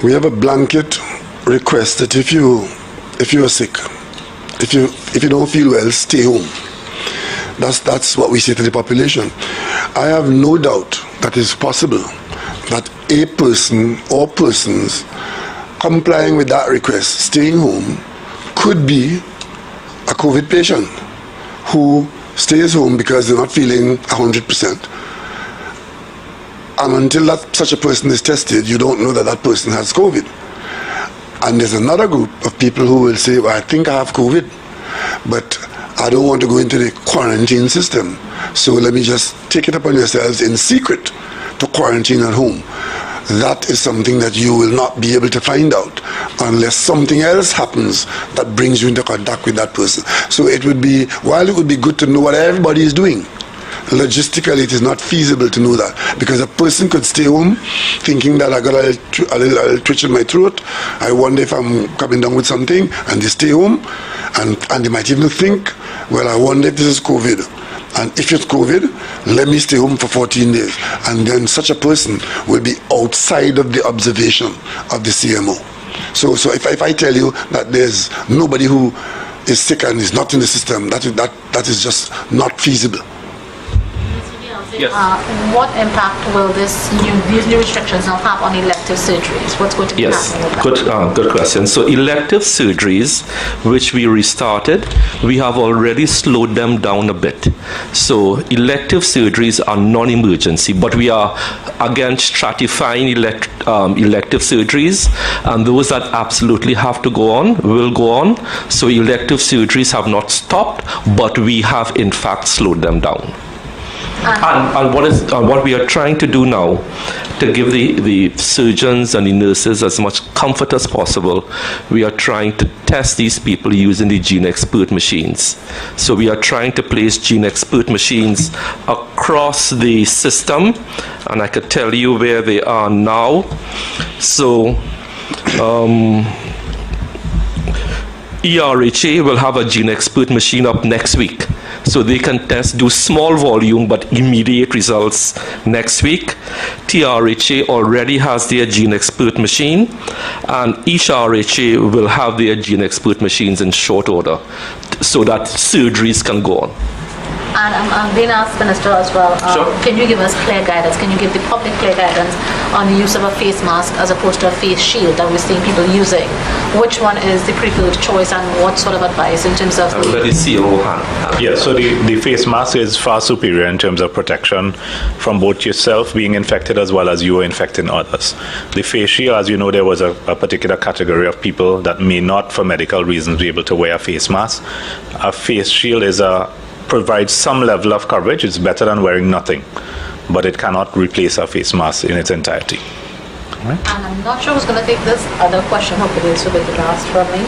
We have a blanket request that if you are sick, if you don't feel well, stay home. That's what we say to the population. I have no doubt that it's possible that a person or persons complying with that request, staying home, could be a COVID patient who stays home because they're not feeling 100%. And until such a person is tested, you don't know that that person has COVID. And there's another group of people who will say, well, I think I have COVID, but I don't want to go into the quarantine system. So let me just take it upon yourselves in secret to quarantine at home. That is something that you will not be able to find out unless something else happens that brings you into contact with that person. So it would be, while it would be good to know what everybody is doing, logistically it is not feasible to know that, because a person could stay home thinking that I got a little twitch in my throat, I wonder if I'm coming down with something, and they stay home, and they might even think, well, I wonder if this is COVID. And if it's COVID, let me stay home for 14 days. And then such a person will be outside of the observation of the CMO. So if I tell you that there's nobody who is sick and is not in the system, that is just not feasible. Yes. What impact will these new restrictions now have on elective surgeries? What's going to be happening with that? Good question. So elective surgeries, which we restarted, we have already slowed them down a bit. So elective surgeries are non-emergency, but we are again stratifying elective surgeries, and those that absolutely have to go on will go on. So elective surgeries have not stopped, but we have in fact slowed them down. And what we are trying to do now, to give the surgeons and the nurses as much comfort as possible, we are trying to test these people using the GeneXpert machines. So we are trying to place GeneXpert machines across the system, and I could tell you where they are now. So ERHA will have a GeneXpert machine up next week. So they can do small volume but immediate results next week. TRHA already has their GeneXpert machine, and each RHA will have their GeneXpert machines in short order so that surgeries can go on. And I'm being asked, Minister, as well, Sure. Can you give us clear guidance? Can you give the public clear guidance on the use of a face mask as opposed to a face shield that we're seeing people using? Which one is the preferred choice, and what sort of advice in terms of... Let me see your hand. Yeah, so the face mask is far superior in terms of protection from both yourself being infected as well as you infecting others. The face shield, as you know, there was a particular category of people that may not, for medical reasons, be able to wear a face mask. A face shield provides some level of coverage. It's better than wearing nothing, but it cannot replace a face mask in its entirety. And I'm not sure who's going to take this other question. Hopefully this will be the last from me.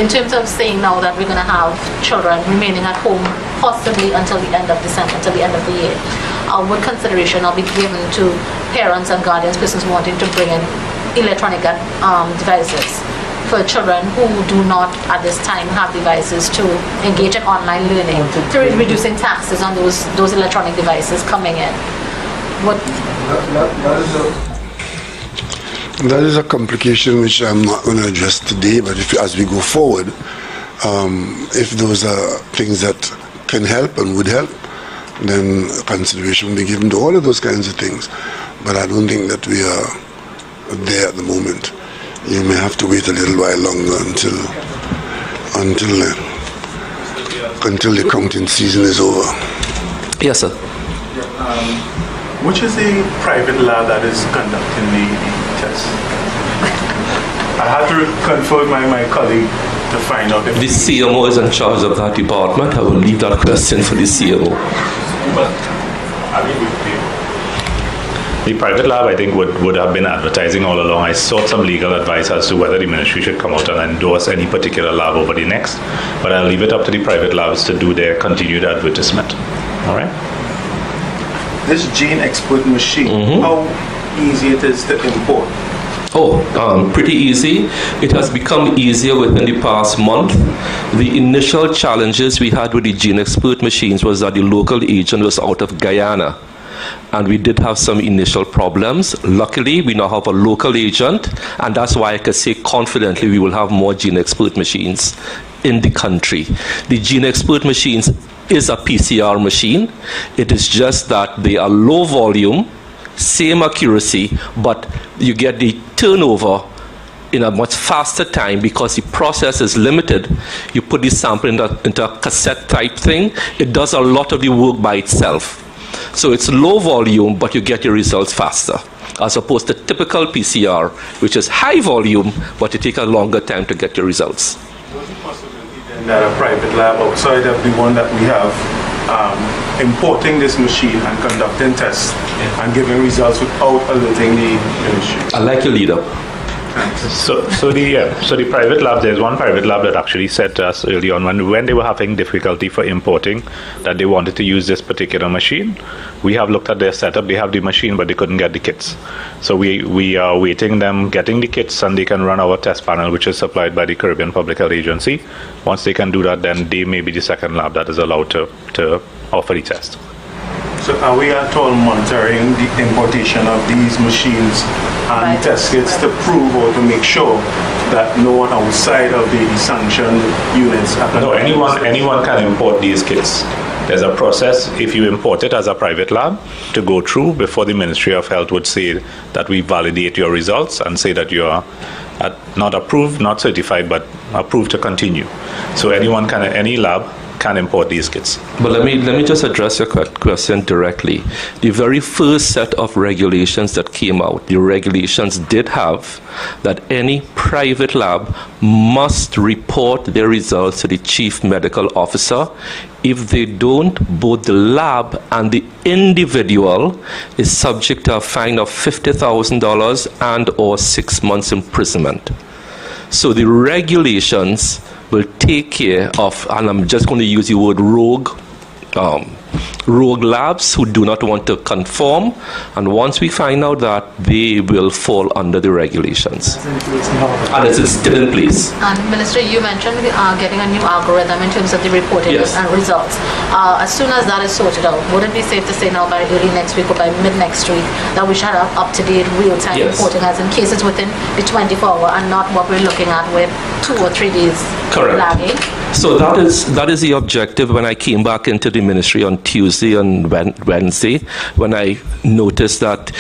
In terms of saying now that we're going to have children remaining at home possibly until the end of December, until the end of the year, would consideration now be given to parents and guardians, persons wanting to bring in electronic devices for children who do not at this time have devices to engage in online learning, to reducing taxes on those electronic devices coming in? That is a complication which I'm not going to address today, but as we go forward, if those are things that can help and would help, then consideration will be given to all of those kinds of things. But I don't think that we are there at the moment. You may have to wait a little while longer until the counting season is over. Yes, sir. Which is the private lab that is conducting the test? I had to confer my colleague to find out if The CMO is in charge of that department. I will leave that question for the CMO. But I mean, The private lab, I think, would have been advertising all along. I sought some legal advice as to whether the ministry should come out and endorse any particular lab over the next, but I'll leave it up to the private labs to do their continued advertisement. All right? this GeneXpert machine, how easy it is to import? Pretty easy. It has become easier within the past month. The initial challenges we had with the GeneXpert machines was that the local agent was out of Guyana, and we did have some initial problems. Luckily, we now have a local agent, and that's why I can say confidently we will have more GeneXpert machines in the country. The GeneXpert machines is a PCR machine. It is just that they are low volume, same accuracy, but you get the turnover in a much faster time because the process is limited. You put the sample into a cassette type thing, it does a lot of the work by itself. So it's low volume, but you get your results faster, as opposed to typical PCR, which is high volume, but it takes a longer time to get your results. What's the possibility then that a private lab outside of the one that we have importing this machine and conducting tests and giving results without alerting the ministry? I like your leader. So the private lab, there's one private lab that actually said to us early on when they were having difficulty for importing that they wanted to use this particular machine. We have looked at their setup. They have the machine, but they couldn't get the kits. So we are waiting them getting the kits, and they can run our test panel, which is supplied by the Caribbean Public Health Agency. Once they can do that, then they may be the second lab that is allowed to offer the test. So are we at all monitoring the importation of these machines and test kits to prove or to make sure that no one outside of the sanctioned units... No, anyone can import these kits. There's a process, if you import it as a private lab, to go through before the Ministry of Health would say that we validate your results and say that you are not approved, not certified, but approved to continue. So any lab can import these kits. But let me just address your question directly. The very first set of regulations that came out, the regulations did have that any private lab must report their results to the chief medical officer. If they don't, both the lab and the individual is subject to a fine of $50,000 and or 6 months imprisonment. So the regulations will take care of, and I'm just going to use the word rogue labs who do not want to conform, and once we find out that, they will fall under the regulations. And it's still in place. And Minister, you mentioned getting a new algorithm in terms of the reporting and results. As soon as that is sorted out, would it be safe to say now by early next week or by mid next week that we should have up-to-date real-time reporting as in cases within the 24-hour and not what we're looking at with 2 or 3 days lagging? So that is the objective. When I came back into the ministry on Tuesday and Wednesday, when I noticed that,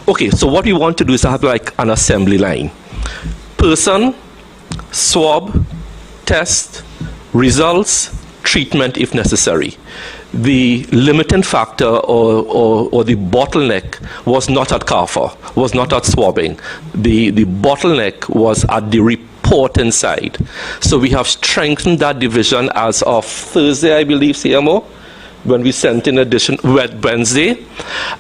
okay, so what we want to do is have like an assembly line. Person, swab, test, results, treatment if necessary. The limiting factor or the bottleneck was not at CARPHA, was not at swabbing. The bottleneck was at the reporting side. So we have strengthened that division as of Thursday, I believe, CMO, when we sent in addition Wednesday,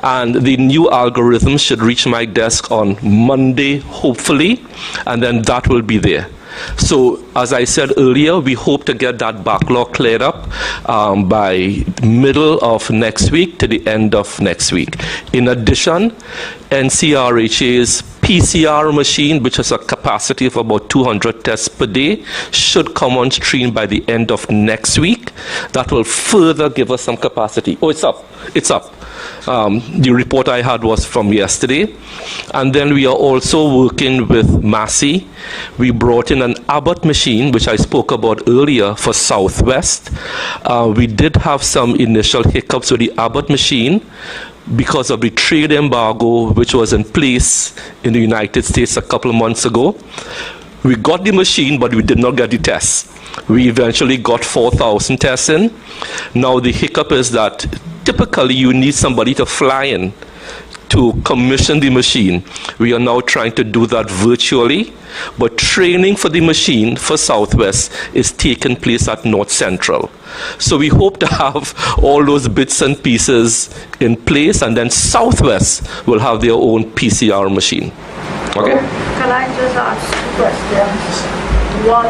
and the new algorithm should reach my desk on Monday, hopefully, and then that will be there. So, as I said earlier, we hope to get that backlog cleared up by middle of next week to the end of next week. In addition, NCRHA's PCR machine, which has a capacity of about 200 tests per day, should come on stream by the end of next week. That will further give us some capacity. Oh, it's up. It's up. The report I had was from yesterday. And then we are also working with Massey. We brought in an Abbott machine, which I spoke about earlier, for Southwest. We did have some initial hiccups with the Abbott machine because of the trade embargo which was in place in the United States a couple of months ago. We got the machine, but we did not get the tests. We eventually got 4,000 tests in. Now the hiccup is that typically you need somebody to fly in to commission the machine. We are now trying to do that virtually, but training for the machine for Southwest is taking place at North Central. So we hope to have all those bits and pieces in place, and then Southwest will have their own PCR machine. Okay? Can I just ask 2 questions? One,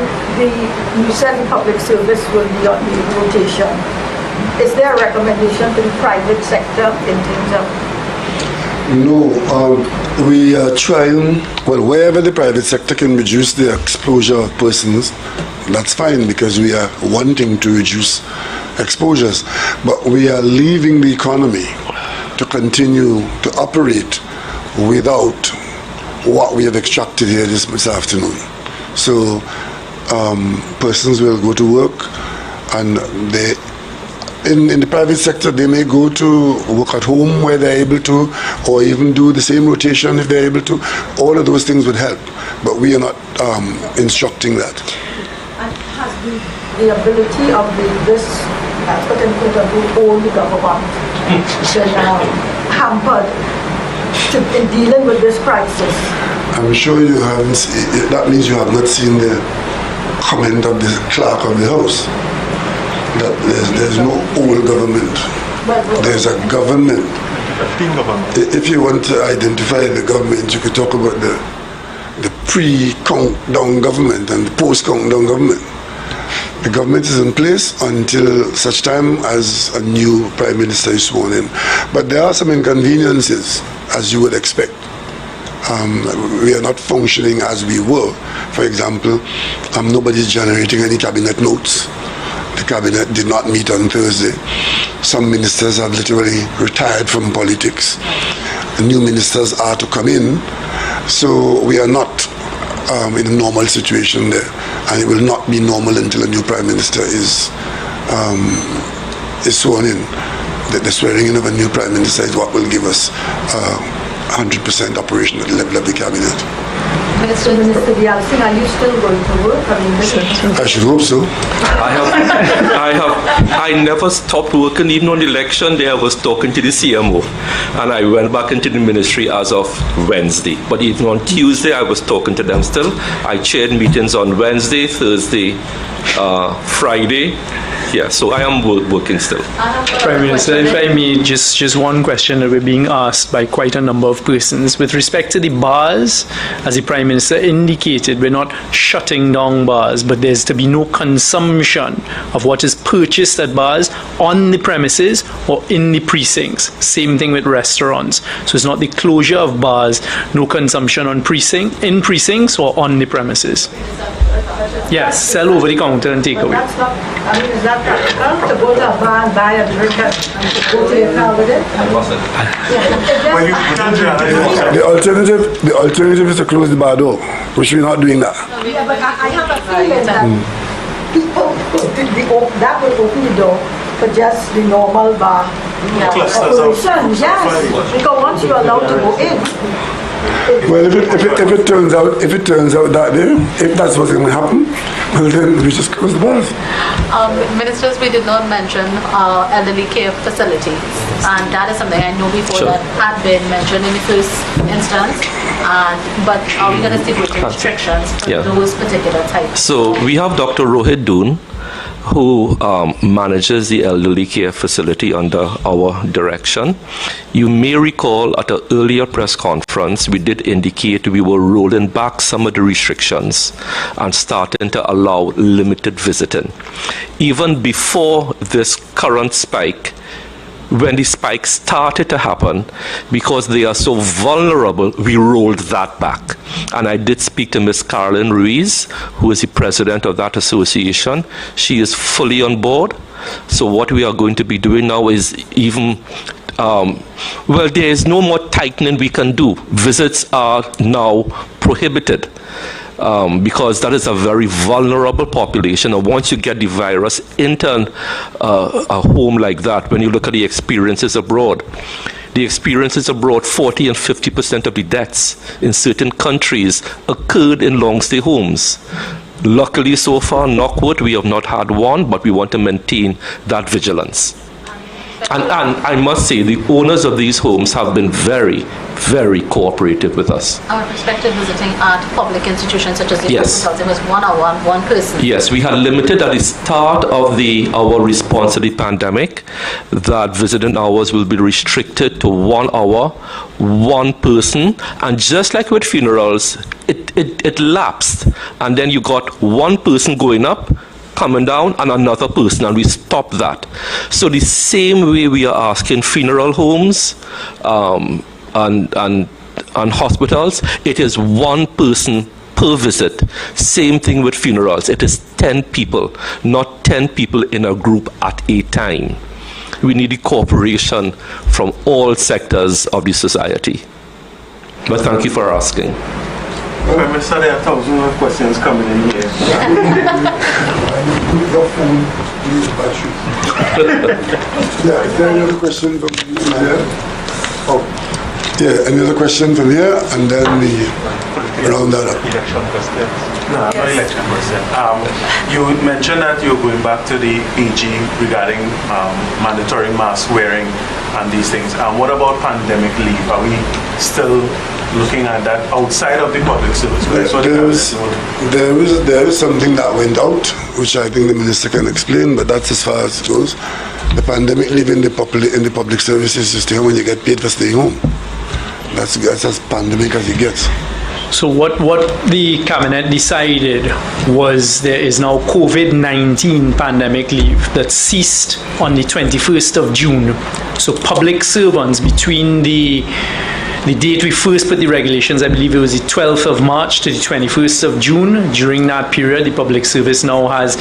you said the public service will be on the rotation. Is there a recommendation to the private sector in terms of... No, we are trying, well, wherever the private sector can reduce the exposure of persons, that's fine, because we are wanting to reduce exposures. But we are leaving the economy to continue to operate without what we have extracted here this afternoon. So persons will go to work, and they, in the private sector, they may go to work at home where they're able to, or even do the same rotation if they're able to. All of those things would help, but we are not instructing that. And has the ability of this old government been hampered in dealing with this crisis? I'm sure you haven't. That means you have not seen the comment of the clerk of the house. That there's no old government. There's a government. If you want to identify the government, you could talk about the pre-countdown government and post-countdown government. The government is in place until such time as a new prime minister is sworn in. But there are some inconveniences, as you would expect. We are not functioning as we were. For example, nobody's generating any cabinet notes. The cabinet did not meet on Thursday. Some ministers have literally retired from politics. New ministers are to come in. So we are not in a normal situation there. And it will not be normal until a new prime minister is sworn in. The swearing in of a new prime minister is what will give us 100% operation at the level of the cabinet. Minister Dialsingh, are you still going to work? I should hope so. I never stopped working. Even on the election day, I was talking to the CMO, and I went back into the ministry as of Wednesday. But even on Tuesday, I was talking to them still. I chaired meetings on Wednesday, Thursday, Friday. Yeah, so I am working still. Prime Minister, if I may, just one question that we're being asked by quite a number of persons. With respect to the bars, as the Prime Minister indicated, we're not shutting down bars, but there's to be no consumption of what is purchased at bars on the premises or in the precincts. Same thing with restaurants. So it's not the closure of bars, no consumption in precincts or on the premises. Yes, sell over the counter and take away. That's not, I mean, is that practical to go to a bar and buy a drink and to go to your car with it? The alternative is to close the bar door, which we're not doing that. Yeah, but I have a feeling that people, that will open the door for just the normal bar operation. Yes, because once you're allowed to go in. Well, if it turns out that day, if that's what's going to happen, well then we just close the bars. Ministers, we did not mention elderly care facilities, and that is something I know before that had been mentioned in the first instance. But are we going to stick with restrictions for those particular types? So we have Dr. Rohit Doon, who manages the elderly care facility under our direction. You may recall at an earlier press conference, we did indicate we were rolling back some of the restrictions and starting to allow limited visiting. Even before this current spike, when the spike started to happen, because they are so vulnerable, we rolled that back. And I did speak to Ms. Carolyn Ruiz, who is the president of that association. She is fully on board. So what we are going to be doing now is even, well, there is no more tightening we can do. Visits are now prohibited. Because that is a very vulnerable population. And once you get the virus into a home like that, when you look at the experiences abroad, 40 and 50% of the deaths in certain countries occurred in long-stay homes. Luckily, so far, knock wood, we have not had one, but we want to maintain that vigilance. And I must say, the owners of these homes have been very, very cooperative with us. With respect to visiting at public institutions such as the hospitals, it was 1 hour, one person. Yes, we had limited at the start of our response to the pandemic that visiting hours will be restricted to 1 hour, one person, and just like with funerals, it lapsed, and then you got one person going up, coming down, and another person, and we stopped that. So the same way we are asking funeral homes and hospitals, it is one person per visit. Same thing with funerals. It is 10 people, not 10 people in a group at a time. We need the cooperation from all sectors of the society. But thank you for asking. Prime Minister, there are thousands of questions coming in here. Yeah, is there any other question from here? Oh, yeah, any other question from here? And then we round that up. Election question. No, not election question. You mentioned that you're going back to the PG regarding mandatory mask wearing and these things. What about pandemic leave? Are we still looking at that outside of the public service? There is something that went out, which I think the minister can explain, but that's as far as it goes. The pandemic leave in the public services is to stay home when you get paid for staying home. That's as pandemic as it gets. So what the cabinet decided was there is now COVID-19 pandemic leave that ceased on the 21st of June. So public servants between the date we first put the regulations, I believe it was the 12th of March to the 21st of June. During that period, the public service now has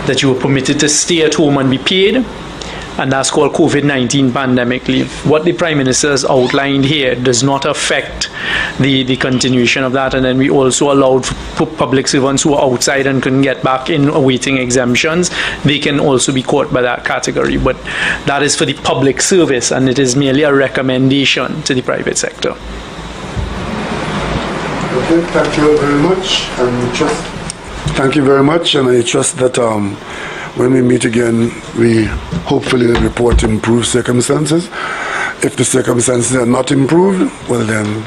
that you were permitted to stay at home and be paid. And that's called COVID-19 pandemic leave. What the Prime Minister has outlined here does not affect the continuation of that. And then we also allowed for public servants who are outside and couldn't get back in awaiting exemptions. They can also be caught by that category. But that is for the public service, and it is merely a recommendation to the private sector. Okay, thank you very much. Thank you very much, and I trust that when we meet again, we hopefully report improved circumstances. If the circumstances are not improved, well then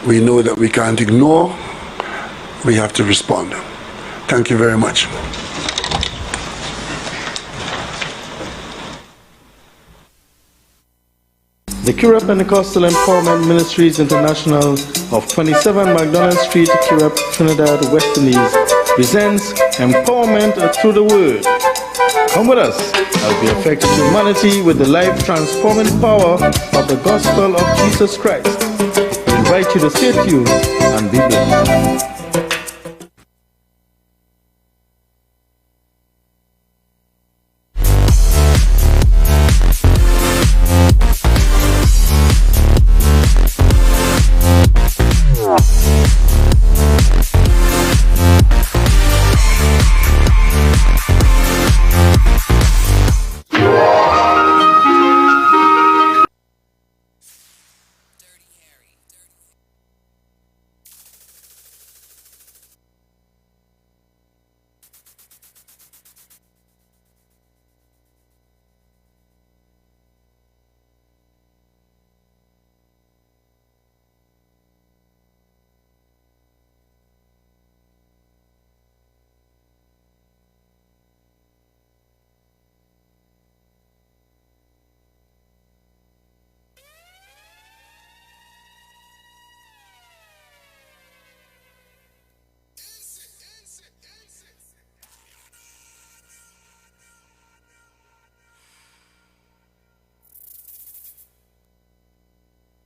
we know that we can't ignore, we have to respond. Thank you very much. The Kira Pentecostal Empowerment Ministries International of 27 McDonald Street, Kira, Trinidad, West Indies presents Empowerment Through the Word. Come with us as we affect humanity with the life-transforming power of the gospel of Jesus Christ. We invite you to stay tuned and be blessed.